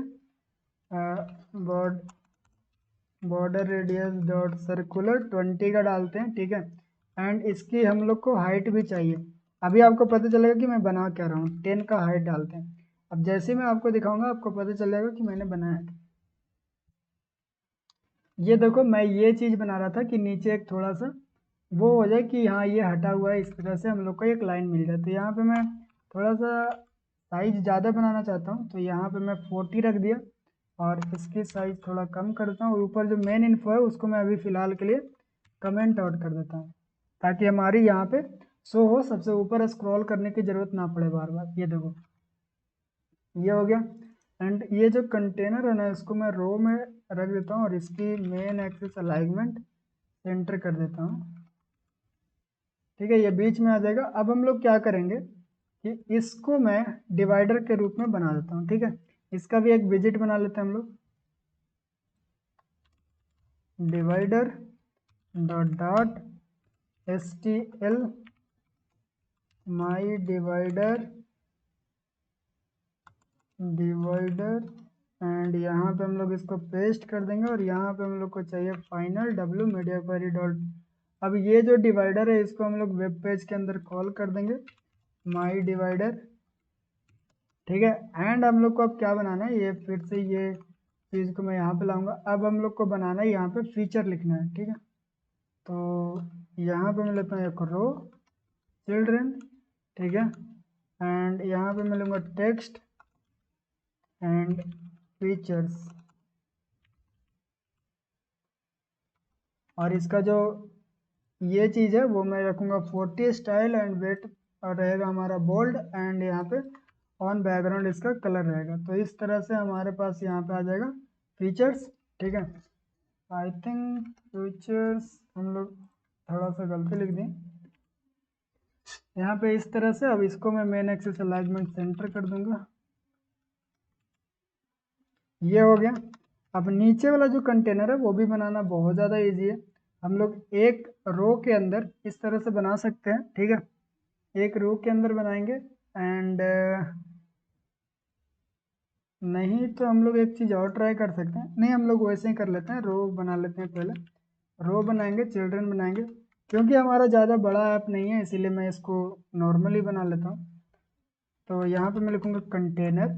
A: बॉर्डर रेडियस डॉट सर्कुलर 20 का डालते हैं, ठीक है। एंड इसकी हम लोग को हाइट भी चाहिए। अभी आपको पता चलेगा कि मैं बना क्या रहा हूँ। 10 का हाइट डालते हैं। अब जैसे मैं आपको दिखाऊंगा आपको पता चलेगा कि मैंने बनाया है। ये देखो मैं ये चीज़ बना रहा था कि नीचे एक थोड़ा सा वो हो जाए कि हाँ ये हटा हुआ है, इस तरह से हम लोग को एक लाइन मिल जाए। तो यहाँ पे मैं थोड़ा सा साइज ज़्यादा बनाना चाहता हूँ, तो यहाँ पे मैं 40 रख दिया, और इसकी साइज थोड़ा कम करता हूँ। और ऊपर जो मेन इन्फो है उसको मैं अभी फ़िलहाल के लिए कमेंट आउट कर देता हूँ, ताकि हमारी यहाँ पे शो हो, सबसे ऊपर स्क्रॉल करने की ज़रूरत ना पड़े बार बार। ये देखो ये हो गया। एंड ये जो कंटेनर है ना इसको मैं रो में रख देता हूँ, और इसकी मेन एक्सिस अलाइनमेंट सेंटर कर देता हूँ, ठीक है। ये बीच में आ जाएगा। अब हम लोग क्या करेंगे कि इसको मैं डिवाइडर के रूप में बना देता हूँ, ठीक है। इसका भी एक विजिट बना लेते हैं हम लोग, divider dot dot STL my divider and यहाँ पे हम लोग इसको पेस्ट कर देंगे, और यहाँ पे हम लोग को चाहिए final W media query dot. अब ये जो डिवाइडर है इसको हम लोग वेब पेज के अंदर कॉल कर देंगे माई डिवाइडर, ठीक है। एंड हम लोग को अब क्या बनाना है, ये फिर से ये चीज़ को मैं यहाँ पे लाऊंगा। अब हम लोग को बनाना है यहाँ पे फीचर लिखना है, ठीक है। तो यहाँ पे मैं लेता हूँ एक रो चिल्ड्रन, ठीक है। एंड यहाँ पे मैं लूँगा टेक्स्ट एंड फीचर्स, और इसका जो ये चीज़ है वो मैं रखूँगा 40 स्टाइल एंड वेट, और रहेगा हमारा बोल्ड। एंड यहाँ पे ऑन बैकग्राउंड इसका कलर रहेगा। तो इस तरह से हमारे पास यहाँ पे आ जाएगा फीचर्स। ठीक है, आई थिंक फीचर्स हम लोग थोड़ा सा गलती लिख दें यहाँ पे इस तरह से। अब इसको मैं मेन एक्सिस अलाइनमेंट सेंटर कर दूंगा, ये हो गया। अब नीचे वाला जो कंटेनर है वो भी बनाना बहुत ज़्यादा इजी है। हम लोग एक रो के अंदर इस तरह से बना सकते हैं। ठीक है, एक रो के अंदर बनाएंगे एंड नहीं तो हम लोग एक चीज़ और ट्राई कर सकते हैं। नहीं, हम लोग वैसे ही कर लेते हैं, रो बना लेते हैं पहले। रो बनाएंगे, चिल्ड्रन बनाएंगे, क्योंकि हमारा ज़्यादा बड़ा ऐप नहीं है इसीलिए मैं इसको नॉर्मली बना लेता हूँ। तो यहाँ पे मैं लिखूँगा कंटेनर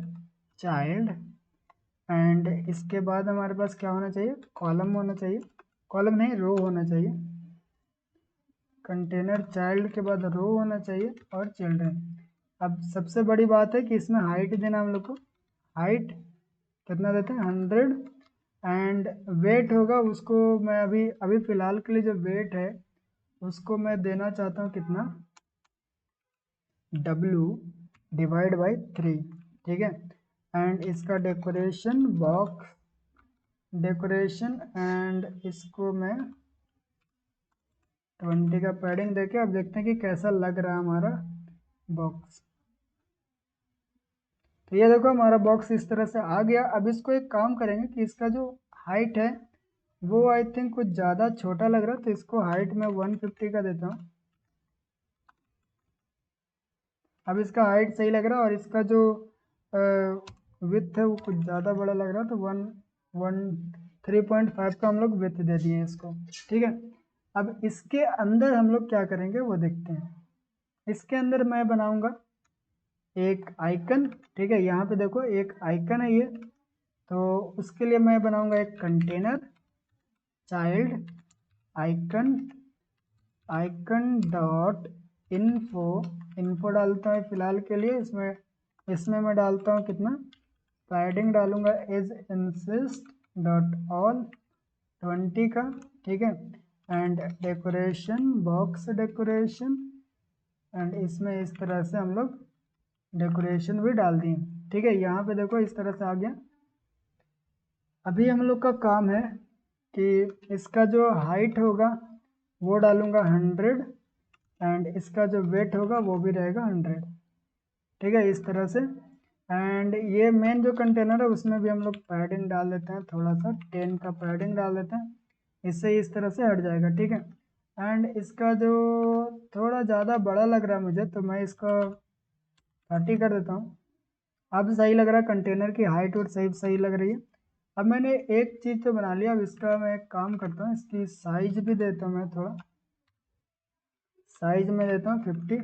A: चाइल्ड एंड इसके बाद हमारे पास क्या होना चाहिए, कॉलम होना चाहिए, कॉलम नहीं रो होना चाहिए। कंटेनर चाइल्ड के बाद रो होना चाहिए और चिल्ड्रन। अब सबसे बड़ी बात है कि इसमें हाइट देना हम लोग को। हाइट कितना देते हैं, 100। एंड वेट होगा उसको मैं अभी अभी फ़िलहाल के लिए जो वेट है उसको मैं देना चाहता हूँ कितना, W/3। ठीक है, एंड इसका डेकोरेशन बॉक्स डेकोरेशन एंड इसको मैं 20 का पैडिंग देके अब देखते हैं कि कैसा लग रहा है हमारा बॉक्स। तो ये देखो हमारा बॉक्स इस तरह से आ गया। अब इसको एक काम करेंगे कि इसका जो हाइट है वो आई थिंक कुछ ज़्यादा छोटा लग रहा है, तो इसको हाइट में 150 का देता हूँ। अब इसका हाइट सही लग रहा है और इसका जो विथ है वो कुछ ज़्यादा बड़ा लग रहा है, तो 3.5 का हम लोग विथ दे दिए इसको। ठीक है, अब इसके अंदर हम लोग क्या करेंगे वो देखते हैं। इसके अंदर मैं बनाऊंगा एक आइकन। ठीक है, यहाँ पे देखो एक आइकन है ये, तो उसके लिए मैं बनाऊंगा एक container child icon dot info. Info डालता है फिलहाल के लिए, इसमें इसमें मैं डालता हूँ कितना, पैडिंग डालूंगा एज इंसिस्ट डॉट ऑल 20 का। ठीक है, and decoration box decoration and इसमें इस तरह से हम लोग डेकोरेशन भी डाल दिए। ठीक है, यहाँ पे देखो इस तरह से आ गया। अभी हम लोग का काम है कि इसका जो हाइट होगा वो डालूंगा 100 एंड इसका जो वेट होगा वो भी रहेगा 100। ठीक है, इस तरह से। एंड ये मेन जो कंटेनर है उसमें भी हम लोग पैडिंग डाल देते हैं, थोड़ा सा 10 का पैडिंग डाल देते हैं, इससे इस तरह से हट जाएगा। ठीक है, एंड इसका जो थोड़ा ज़्यादा बड़ा लग रहा है मुझे, तो मैं इसको 30 कर देता हूँ। अब सही लग रहा है, कंटेनर की हाइट और सही सही लग रही है। अब मैंने एक चीज़ तो बना लिया, अब इसका मैं एक काम करता हूँ, इसकी साइज भी देता हूँ मैं थोड़ा, साइज में देता हूँ 50।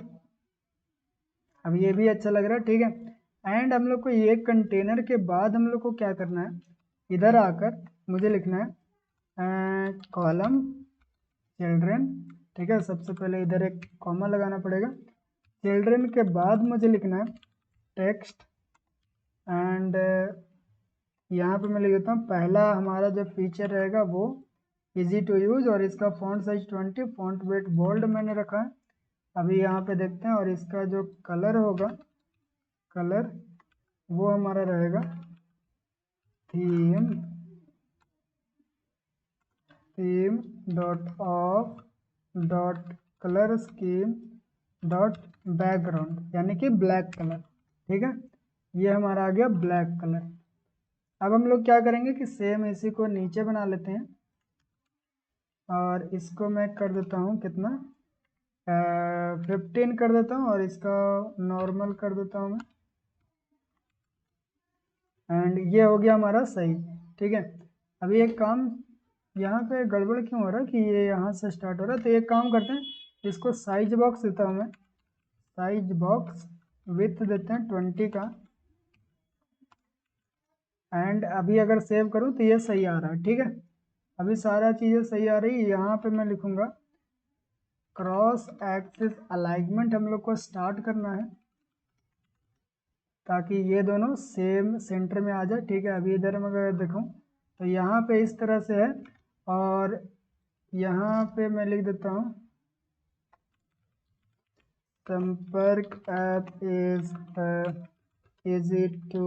A: अब ये भी अच्छा लग रहा है। ठीक है, एंड हम लोग को ये कंटेनर के बाद हम लोग को क्या करना है, इधर आकर मुझे लिखना है कॉलम चिल्ड्रन। ठीक है, सबसे पहले इधर एक कॉमा लगाना पड़ेगा। चिल्ड्रन के बाद मुझे लिखना है टेक्स्ट एंड यहाँ पे मैं लिख देता हूँ पहला हमारा जो फीचर रहेगा वो इजी टू यूज़, और इसका font size 20, font weight bold मैंने रखा है। अभी यहाँ पे देखते हैं, और इसका जो कलर होगा, कलर वो हमारा रहेगा theme theme dot of dot colour scheme dot background, यानी कि ब्लैक कलर। ठीक है, ये हमारा आ गया ब्लैक कलर। अब हम लोग क्या करेंगे कि सेम इसी को नीचे बना लेते हैं और इसको मैं कर देता हूँ कितना, 15 कर देता हूँ और इसका नॉर्मल कर देता हूँ मैं, एंड ये हो गया हमारा सही। ठीक है, अभी एक काम यहाँ पे गड़बड़ क्यों हो रहा है कि ये यहाँ से स्टार्ट हो रहा है, तो एक काम करते हैं, इसको साइज बॉक्स देता हूँ मैं, साइज बॉक्स विथ देते हैं 20 का, एंड अभी अगर सेव करूँ तो ये सही आ रहा है। ठीक है, अभी सारा चीज़ें सही आ रही है। यहाँ पे मैं लिखूँगा क्रॉस एक्सिस अलाइनमेंट हम लोग को स्टार्ट करना है ताकि ये दोनों सेम सेंटर में आ जाए। ठीक है, अभी इधर मैं अगर देखूँ तो यहाँ पे इस तरह से है, और यहाँ पे मैं लिख देता हूँ संपर्क app is easy to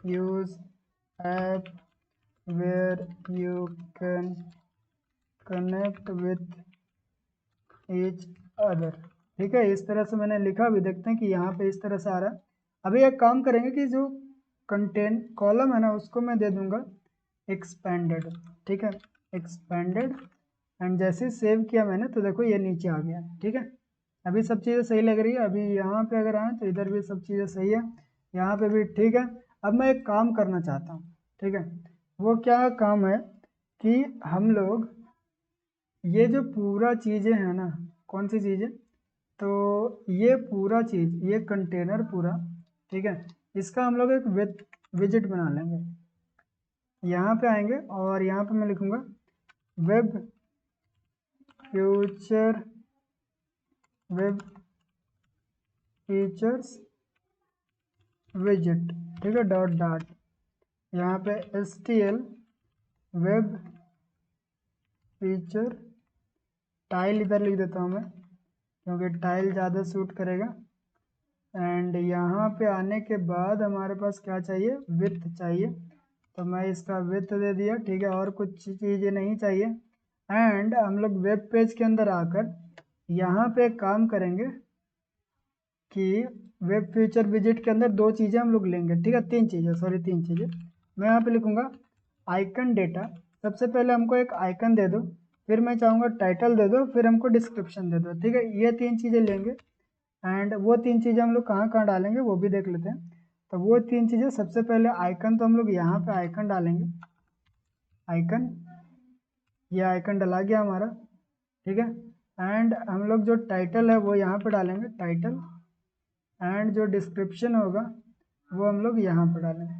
A: use app where you can connect with each other। ठीक है, इस तरह से मैंने लिखा। अभी देखते हैं कि यहाँ पे इस तरह से आ रहा है। अभी एक काम करेंगे कि जो कंटेंट कॉलम है ना उसको मैं दे दूंगा एक्सपेंडेड। ठीक है, एक्सपेंडेड, एंड जैसे सेव किया मैंने तो देखो ये नीचे आ गया। ठीक है, अभी सब चीज़ें सही लग रही है। अभी यहाँ पे अगर आए तो इधर भी सब चीज़ें सही है, यहाँ पे भी ठीक है। अब मैं एक काम करना चाहता हूँ। ठीक है, वो क्या काम है कि हम लोग ये जो पूरा चीज़ें हैं ना, कौन सी चीज़ें, तो ये पूरा चीज़, ये कंटेनर पूरा, ठीक है, इसका हम लोग एक विजिट बना लेंगे। यहाँ पे आएंगे और यहाँ पे मैं लिखूँगा web future, web features visit. ठीक है, डॉट डॉट, यहाँ पे STL वेब फीचर टाइल इधर लिख देता हूँ मैं, क्योंकि टाइल ज़्यादा सूट करेगा। एंड यहाँ पे आने के बाद हमारे पास क्या चाहिए, विड्थ चाहिए, तो मैं इसका विड्थ दे दिया। ठीक है, और कुछ चीज़ें नहीं चाहिए। एंड हम लोग वेब पेज के अंदर आकर यहाँ पे एक काम करेंगे कि वेब फीचर विजिट के अंदर दो चीज़ें हम लोग लेंगे। ठीक है, तीन चीज़ें। मैं यहाँ पे लिखूँगा आइकन डेटा। सबसे पहले हमको एक आइकन दे दो, फिर मैं चाहूँगा टाइटल दे दो, फिर हमको डिस्क्रिप्शन दे दो। ठीक है, ये तीन चीज़ें लेंगे। एंड वो तीन चीज़ें हम लोग कहाँ कहाँ डालेंगे वो भी देख लेते हैं। तो वो तीन चीज़ें, सबसे पहले आइकन, तो हम लोग यहाँ पे आइकन डालेंगे। आइकन, ये आइकन डला गया हमारा। ठीक है, एंड हम लोग जो टाइटल है वो यहाँ पे डालेंगे, टाइटल। एंड जो डिस्क्रिप्शन होगा वो हम लोग यहाँ पे डालेंगे,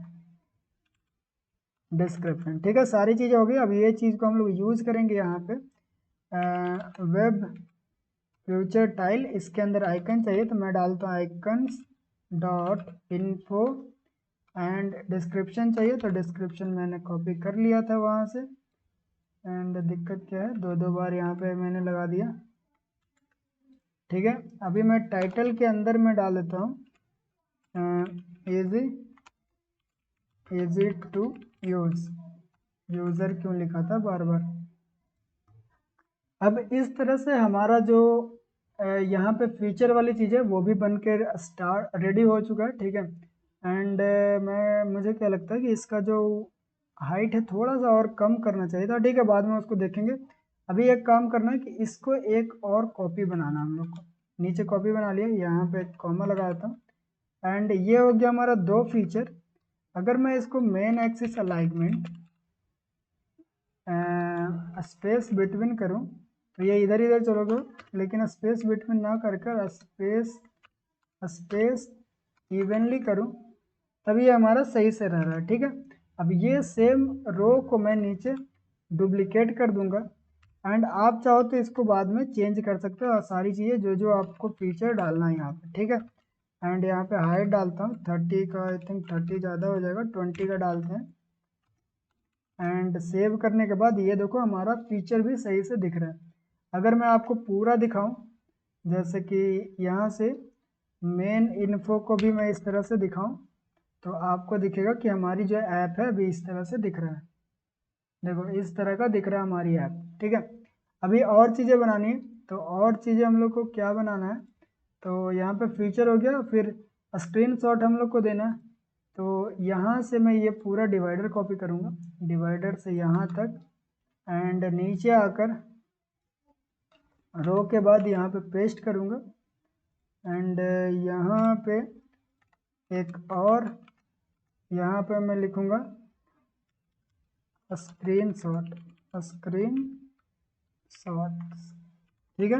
A: डिस्क्रिप्शन। ठीक है, सारी चीज़ें हो गई। अब ये चीज़ को हम लोग यूज़ करेंगे यहाँ पे वेब फ्यूचर टाइल, इसके अंदर आइकन चाहिए तो मैं डालता हूँ icons dot info. And description चाहिए तो डिस्क्रिप्शन मैंने कॉपी कर लिया था वहाँ से। एंड दिक्कत क्या है, दो दो बार यहाँ पे मैंने लगा दिया। ठीक है, अभी मैं टाइटल के अंदर में डाल देता हूँ इजी टू यूज़। यूज़र क्यों लिखा था बार बार। अब इस तरह से हमारा जो यहाँ पे फीचर वाली चीज़ है वो भी बन के स्टार्ट रेडी हो चुका है। ठीक है, एंड मुझे क्या लगता है कि इसका जो हाइट है थोड़ा सा और कम करना चाहिए था। ठीक है, बाद में उसको देखेंगे। अभी एक काम करना है कि इसको एक और कॉपी बनाना हम लोग को। नीचे कॉपी बना लिया, यहाँ पे कॉमा लगा देता हूँ। एंड ये हो गया हमारा दो फीचर। अगर मैं इसको main axis alignment space between करूँ तो ये इधर इधर चलोगे, लेकिन स्पेस बिटवीन ना कर कर स्पेस इवनली करूँ तब ये हमारा सही से रह रहा है। ठीक है, अब ये सेम रो को मैं नीचे डुप्लीकेट कर दूंगा। एंड आप चाहो तो इसको बाद में चेंज कर सकते हो और सारी चीज़ें जो जो आपको फीचर डालना है यहाँ पे। ठीक है, एंड यहाँ पे हाइट डालता हूँ 30 का, आई थिंक 30 ज़्यादा हो जाएगा, 20 का डालते हैं। एंड सेव करने के बाद ये देखो हमारा फीचर भी सही से दिख रहा है। अगर मैं आपको पूरा दिखाऊं, जैसे कि यहाँ से मेन इन्फो को भी मैं इस तरह से दिखाऊं तो आपको दिखेगा कि हमारी जो ऐप है अभी इस तरह से दिख रहा है। देखो इस तरह का दिख रहा है हमारी ऐप। ठीक है, अभी और चीज़ें बनानी है, तो और चीज़ें हम लोग को क्या बनाना है, तो यहाँ पे फीचर हो गया, फिर स्क्रीनशॉट हम लोग को देना है। तो यहाँ से मैं ये पूरा डिवाइडर कॉपी करूँगा, डिवाइडर से यहाँ तक। एंड नीचे आकर रो के बाद यहाँ पे पेस्ट करूँगा। एंड यहाँ पे एक और, यहाँ पे मैं लिखूँगा स्क्रीनशॉट। ठीक है,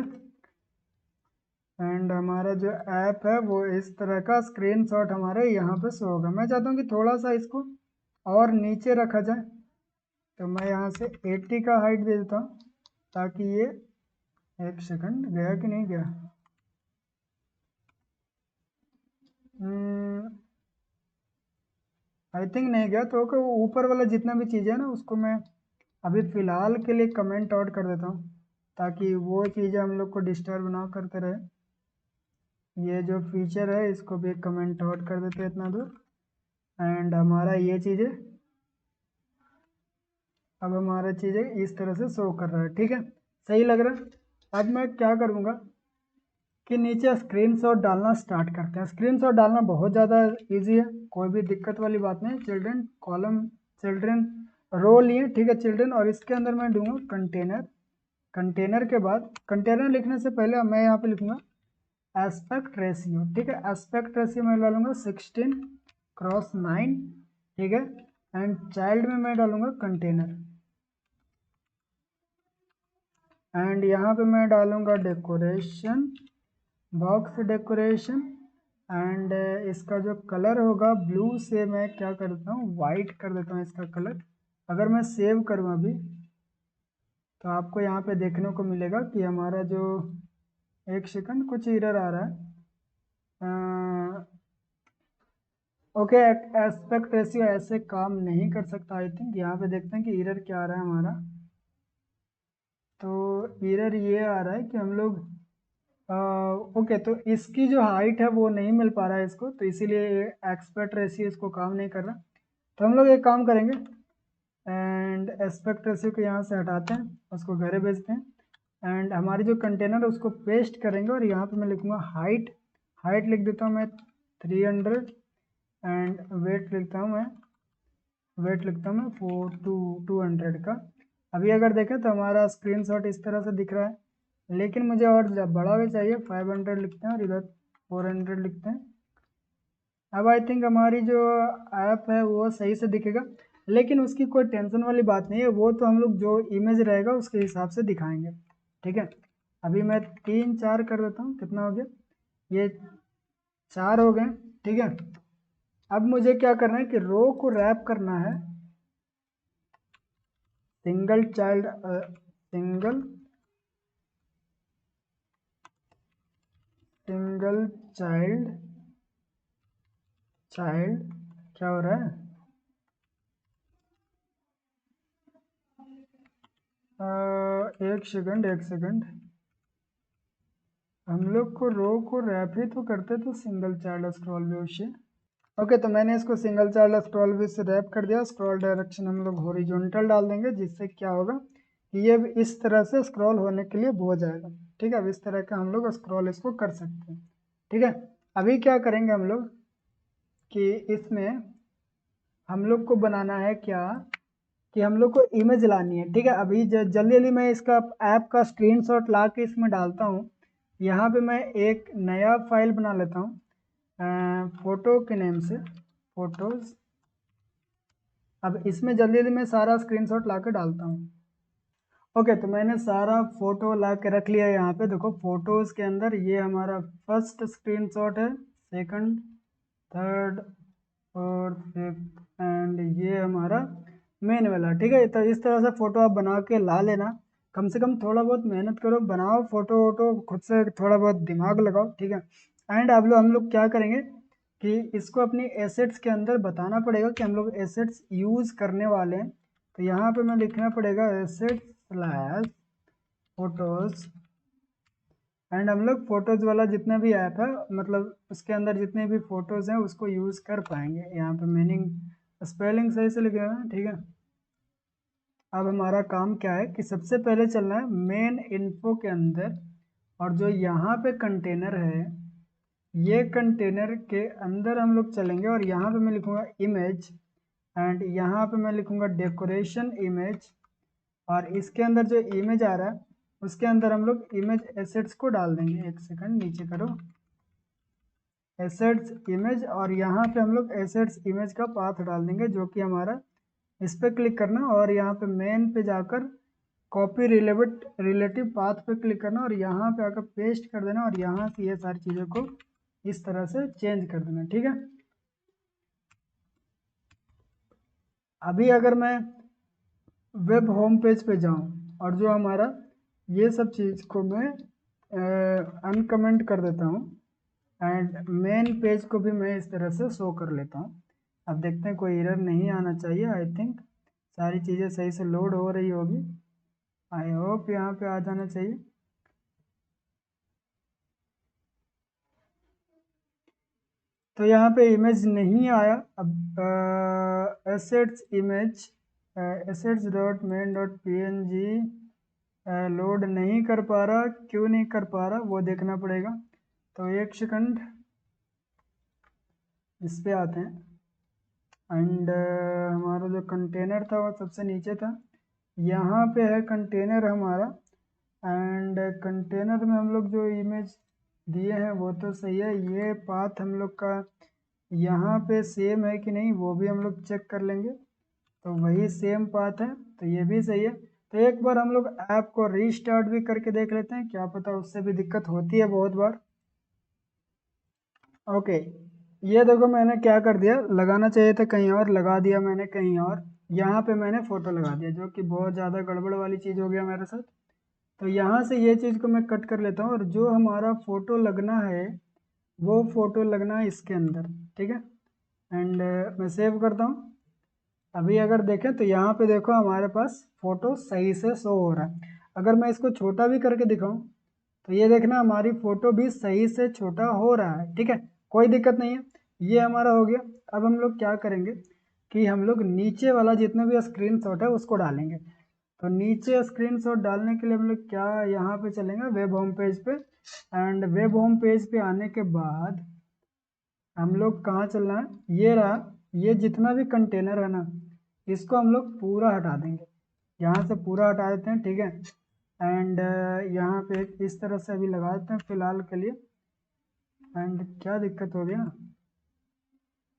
A: एंड हमारा जो ऐप है वो इस तरह का स्क्रीनशॉट हमारे यहाँ पे शो होगा। मैं चाहता हूँ कि थोड़ा सा इसको और नीचे रखा जाए, तो मैं यहाँ से 80 का हाइट दे देता हूँ ताकि ये, एक सेकंड, गया कि नहीं गया, आई थिंक नहीं गया। तो वो ऊपर वाला जितना भी चीज़ है ना उसको मैं अभी फ़िलहाल के लिए कमेंट आउट कर देता हूँ ताकि वो चीज़ें हम लोग को डिस्टर्ब ना करते रहे। ये जो फीचर है इसको भी कमेंट आउट कर देते हैं इतना दूर। एंड हमारा ये चीज़ें अब हमारा चीज़ें इस तरह से शो कर रहा है, ठीक है, सही लग रहा है। अब मैं क्या करूँगा कि नीचे स्क्रीनशॉट डालना स्टार्ट करते हैं। स्क्रीनशॉट डालना बहुत ज़्यादा इजी है, कोई भी दिक्कत वाली बात नहीं। चिल्ड्रन कॉलम, चिल्ड्रन रो लिए, ठीक है, चिल्ड्रन, और इसके अंदर मैं दूंगा कंटेनर। कंटेनर के बाद कंटेनर लिखने से पहले मैं यहाँ पे लिखूंगा एस्पेक्ट रेशियो, ठीक है। एस्पेक्ट रेशियो मैं डालूंगा 16:9, ठीक है। एंड चाइल्ड में मैं डालूंगा कंटेनर। एंड यहाँ पे मैं डालूंगा डेकोरेशन, बॉक्स डेकोरेशन। एंड इसका जो कलर होगा ब्लू से मैं क्या करता हूँ, वाइट कर देता हूँ इसका कलर। अगर मैं सेव करूँ अभी तो आपको यहाँ पे देखने को मिलेगा कि हमारा जो, एक सेकंड कुछ एरर आ रहा है। ओके, एस्पेक्ट रेशियो ऐसे काम नहीं कर सकता आई थिंक। यहाँ पे देखते हैं कि एरर क्या आ रहा है हमारा। तो एरर ये आ रहा है कि हम लोग ओके, तो इसकी जो हाइट है वो नहीं मिल पा रहा है इसको, तो इसीलिए एस्पेक्ट रेशियो इसको काम नहीं कर रहा। तो हम लोग एक काम करेंगे, एंड एस्पेक्ट रेशियो को यहाँ से हटाते हैं, उसको घरे भेजते हैं। एंड हमारी जो कंटेनर है उसको पेस्ट करेंगे, और यहाँ पे मैं लिखूँगा हाइट। हाइट लिख देता हूँ मैं 300। एंड वेट लिखता हूँ मैं, वेट लिखता हूँ मैं 200 का। अभी अगर देखें तो हमारा स्क्रीनशॉट इस तरह से दिख रहा है, लेकिन मुझे और बड़ा भी चाहिए। 500 लिखते हैं और इधर 400 लिखते हैं। अब आई थिंक हमारी जो ऐप है वो सही से दिखेगा, लेकिन उसकी कोई टेंशन वाली बात नहीं है, वो तो हम लोग जो इमेज रहेगा उसके हिसाब से दिखाएंगे, ठीक है। अभी मैं 3-4 कर देता हूँ, कितना हो गया, ये 4 हो गए, ठीक है। अब मुझे क्या करना है कि रो को रैप करना है single child, single single child, child क्या हो रहा है, एक सेकंड एक सेकंड, हम लोग को रो को रैप ही तो करते तो सिंगल चाइल्ड स्क्रॉल व्यू से। ओके, तो मैंने इसको सिंगल चाइल्ड स्क्रॉल व्यू से रैप कर दिया। स्क्रॉल डायरेक्शन हम लोग हॉरिजॉन्टल डाल देंगे, जिससे क्या होगा कि ये इस तरह से स्क्रॉल होने के लिए हो जाएगा, ठीक है। अब इस तरह का हम लोग स्क्रॉल इसको कर सकते हैं, ठीक है। अभी क्या करेंगे हम लोग कि इसमें हम लोग को बनाना है क्या, कि हम लोग को इमेज लानी है, ठीक है। अभी जल्दी जल्दी मैं इसका ऐप का स्क्रीनशॉट ला के इसमें डालता हूँ। यहाँ पे मैं एक नया फाइल बना लेता हूँ फोटो के नेम से, फोटोज। अब इसमें जल्दी जल्दी मैं सारा स्क्रीनशॉट ला के डालता हूँ। ओके, तो मैंने सारा फोटो ला के रख लिया है। यहाँ पे देखो फोटोज के अंदर ये हमारा फर्स्ट स्क्रीनशॉट है, second, third, fourth, fifth, and ये हमारा मेन वाला, ठीक है। तो इस तरह से फोटो आप बना के ला लेना। कम से कम थोड़ा बहुत मेहनत करो, बनाओ फोटो वोटो खुद से, थोड़ा बहुत दिमाग लगाओ, ठीक है। एंड अब हम लोग क्या करेंगे कि इसको अपनी एसेट्स के अंदर बताना पड़ेगा कि हम लोग एसेट्स यूज़ करने वाले हैं। तो यहाँ पे मैं लिखना पड़ेगा एसेट्स स्लैश फोटोज। एंड हम लोग फोटोज वाला जितना भी ऐप है, मतलब उसके अंदर जितने भी फोटोज हैं उसको यूज़ कर पाएंगे। यहाँ पे मीनिंग स्पेलिंग सही से लिखे हुए हैं, ठीक है। अब हमारा काम क्या है कि सबसे पहले चलना है मेन इन्फो के अंदर, और जो यहाँ पे कंटेनर है, ये कंटेनर के अंदर हम लोग चलेंगे, और यहाँ पे मैं लिखूँगा इमेज। एंड यहाँ पे मैं लिखूँगा डेकोरेशन इमेज। और इसके अंदर जो इमेज आ रहा है उसके अंदर हम लोग इमेज एसेट्स को डाल देंगे। एक सेकंड नीचे करो, एसेट्स इमेज, और यहाँ पे हम लोग एसेट्स इमेज का पाथ डाल देंगे, जो कि हमारा, इस पर क्लिक करना और यहाँ पे मेन पे जाकर कॉपी रिलेटिव पाथ पे क्लिक करना, और यहाँ पे आकर पेस्ट कर देना, और यहाँ से ये सारी चीज़ों को इस तरह से चेंज कर देना, ठीक है। अभी अगर मैं वेब होम पेज पे जाऊँ और जो हमारा ये सब चीज़ को मैं अनकमेंट कर देता हूँ, एंड मेन पेज को भी मैं इस तरह से शो कर लेता हूँ। अब देखते हैं, कोई एरर नहीं आना चाहिए। आई थिंक सारी चीज़ें सही से लोड हो रही होगी। आई होप यहाँ पे आ जाना चाहिए। तो यहाँ पे इमेज नहीं आया। अब assets image assets dot main dot P N G load नहीं कर पा रहा, क्यों नहीं कर पा रहा वो देखना पड़ेगा। तो एक सेकंड, इस पे आते हैं एंड हमारा जो कंटेनर था वो सबसे नीचे था, यहाँ पे है कंटेनर हमारा। एंड कंटेनर में हम लोग जो इमेज दिए हैं वो तो सही है, ये पाथ हम लोग का यहाँ पे सेम है कि नहीं वो भी हम लोग चेक कर लेंगे। तो वही सेम पाथ है, तो ये भी सही है। तो एक बार हम लोग ऐप को रीस्टार्ट भी करके देख लेते हैं, क्या पता उससे भी दिक्कत होती है बहुत बार। ओके, ये देखो मैंने क्या कर दिया, लगाना चाहिए था कहीं और, लगा दिया मैंने कहीं और। यहाँ पे मैंने फ़ोटो लगा दिया, जो कि बहुत ज़्यादा गड़बड़ वाली चीज़ हो गया मेरे साथ। तो यहाँ से ये चीज़ को मैं कट कर लेता हूँ, और जो हमारा फ़ोटो लगना है वो फ़ोटो लगना है इसके अंदर, ठीक है। एंड मैं सेव करता हूँ। अभी अगर देखें तो यहाँ पे देखो हमारे पास फ़ोटो सही से शो हो रहा है। अगर मैं इसको छोटा भी करके दिखाऊं तो ये देखना हमारी फ़ोटो भी सही से छोटा हो रहा है, ठीक है, कोई दिक्कत नहीं है। ये हमारा हो गया। अब हम लोग क्या करेंगे कि हम लोग नीचे वाला जितना भी स्क्रीनशॉट है उसको डालेंगे। तो नीचे स्क्रीनशॉट डालने के लिए हम लोग क्या, यहाँ पे चलेंगे वेब होम पेज पे। एंड वेब होम पेज पे आने के बाद हम लोग कहाँ चलना है, ये रहा, ये जितना भी कंटेनर है ना इसको हम लोग पूरा हटा देंगे। यहाँ से पूरा हटा देते हैं, ठीक है। एंड यहाँ पे इस तरह से अभी लगा देते हैं फिलहाल के लिए। एंड क्या दिक्कत हो गया,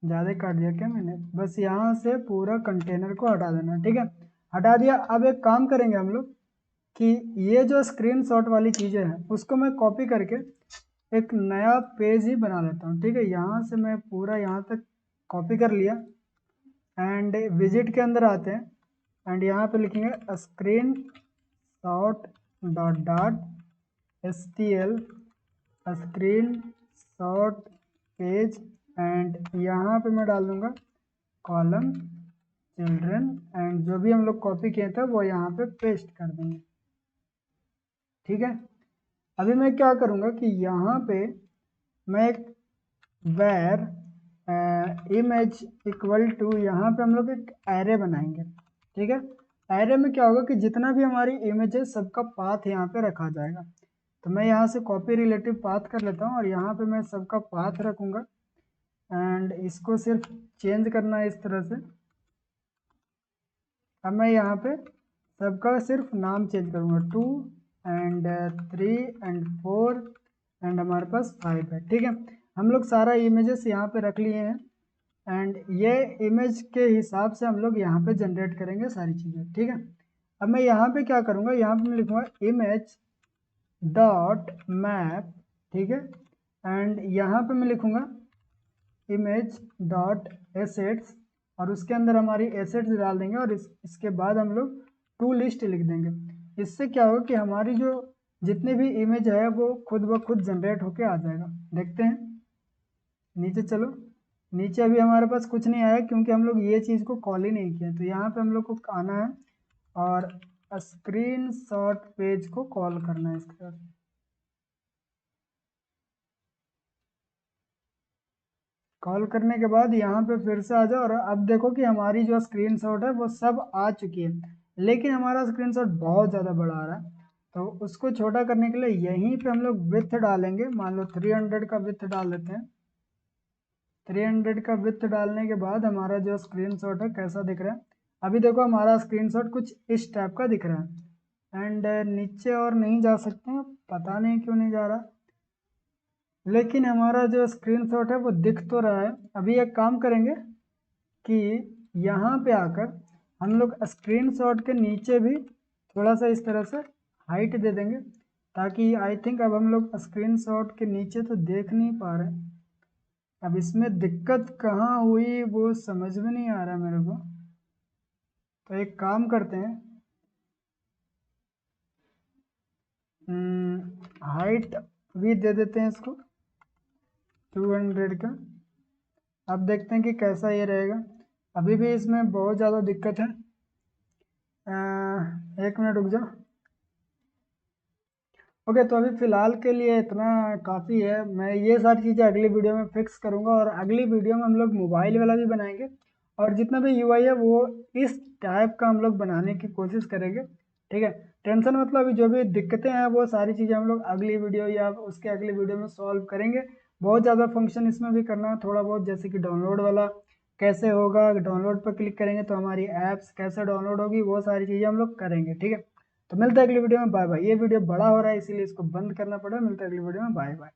A: ज़्यादा काट दिया क्या मैंने, बस यहाँ से पूरा कंटेनर को हटा देना, ठीक है। हटा दिया। अब एक काम करेंगे हम लोग कि ये जो स्क्रीनशॉट वाली चीज़ें हैं उसको मैं कॉपी करके एक नया पेज ही बना लेता हूँ, ठीक है। यहाँ से मैं पूरा यहाँ तक कॉपी कर लिया। एंड विजिट के अंदर आते हैं एंड यहाँ पे लिखेंगे screen shot dot dot S T L screen shot page. And यहाँ पे मैं डाल दूँगा कॉलम चिल्ड्रन, एंड जो भी हम लोग कॉपी किए थे वो यहाँ पे पेस्ट कर देंगे, ठीक है। अभी मैं क्या करूँगा कि यहाँ पे मैं एक वेर इमेज इक्वल टू, यहाँ पे हम लोग एक एरे बनाएंगे, ठीक है। एरे में क्या होगा कि जितना भी हमारी इमेज है सबका पाथ यहाँ पे रखा जाएगा। तो मैं यहाँ से कॉपी रिलेटिव पाथ कर लेता हूँ और यहाँ पे मैं सबका पाथ रखूँगा। एंड इसको सिर्फ चेंज करना है इस तरह से। अब मैं यहाँ पे सबका सिर्फ नाम चेंज करूँगा, 2 एंड 3 एंड 4 एंड हमारे पास 5 है, ठीक है। हम लोग सारा इमेजेस यहाँ पे रख लिए हैं। एंड ये इमेज के हिसाब से हम लोग यहाँ पे जनरेट करेंगे सारी चीज़ें, ठीक है। अब मैं यहाँ पे क्या करूँगा, यहाँ पे मैं लिखूँगा इमेज डॉट मैप, ठीक है। एंड यहाँ पे मैं लिखूँगा इमेज डॉट एसेट्स, और उसके अंदर हमारी एसेट्स डाल देंगे, और इसके बाद हम लोग टू लिस्ट लिख देंगे। इससे क्या होगा कि हमारी जो जितनी भी इमेज है वो खुद ब खुद जनरेट होके आ जाएगा। देखते हैं, नीचे चलो। नीचे अभी हमारे पास कुछ नहीं आया क्योंकि हम लोग ये चीज़ को कॉल ही नहीं किया। तो यहाँ पे हम लोग को आना है और स्क्रीन शॉट पेज को कॉल करना है इसके साथ। कॉल करने के बाद यहाँ पे फिर से आ जाओ, और अब देखो कि हमारी जो स्क्रीनशॉट है वो सब आ चुकी है, लेकिन हमारा स्क्रीनशॉट बहुत ज़्यादा बड़ा आ रहा है। तो उसको छोटा करने के लिए यहीं पे हम लोग विड्थ डालेंगे, मान लो 300 का विड्थ डाल देते हैं। 300 का विड्थ डालने के बाद हमारा जो स्क्रीनशॉट है कैसा दिख रहा है, अभी देखो हमारा स्क्रीनशॉट कुछ इस टाइप का दिख रहा है। एंड नीचे और नहीं जा सकते हैं, पता नहीं क्यों नहीं जा रहा, लेकिन हमारा जो स्क्रीनशॉट है वो दिख तो रहा है। अभी एक काम करेंगे कि यहाँ पे आकर हम लोग स्क्रीनशॉट के नीचे भी थोड़ा सा इस तरह से हाइट दे देंगे, ताकि आई थिंक अब हम लोग स्क्रीनशॉट के नीचे तो देख नहीं पा रहे। अब इसमें दिक्कत कहाँ हुई वो समझ में नहीं आ रहा मेरे को। तो एक काम करते हैं, हाइट भी दे देते हैं इसको 200 का। अब देखते हैं कि कैसा ये रहेगा। अभी भी इसमें बहुत ज़्यादा दिक्कत है। एक मिनट रुक जाओ। ओके, तो अभी फ़िलहाल के लिए इतना काफ़ी है। मैं ये सारी चीज़ें अगली वीडियो में फिक्स करूँगा, और अगली वीडियो में हम लोग मोबाइल वाला भी बनाएंगे, और जितना भी यूआई है वो इस टाइप का हम लोग बनाने की कोशिश करेंगे। ठीक है, टेंशन मतलब अभी जो भी दिक्कतें हैं वो सारी चीज़ें हम लोग अगली वीडियो या उसके अगली वीडियो में सॉल्व करेंगे। बहुत ज़्यादा फंक्शन इसमें भी करना है थोड़ा बहुत, जैसे कि डाउनलोड वाला कैसे होगा, डाउनलोड पर क्लिक करेंगे तो हमारी ऐप्स कैसे डाउनलोड होगी, वो सारी चीज़ें हम लोग करेंगे। ठीक है, तो मिलते हैं अगली वीडियो में, बाय बाय। ये वीडियो बड़ा हो रहा है इसीलिए इसको बंद करना पड़ा। मिलते हैं अगली वीडियो में, बाय बाय।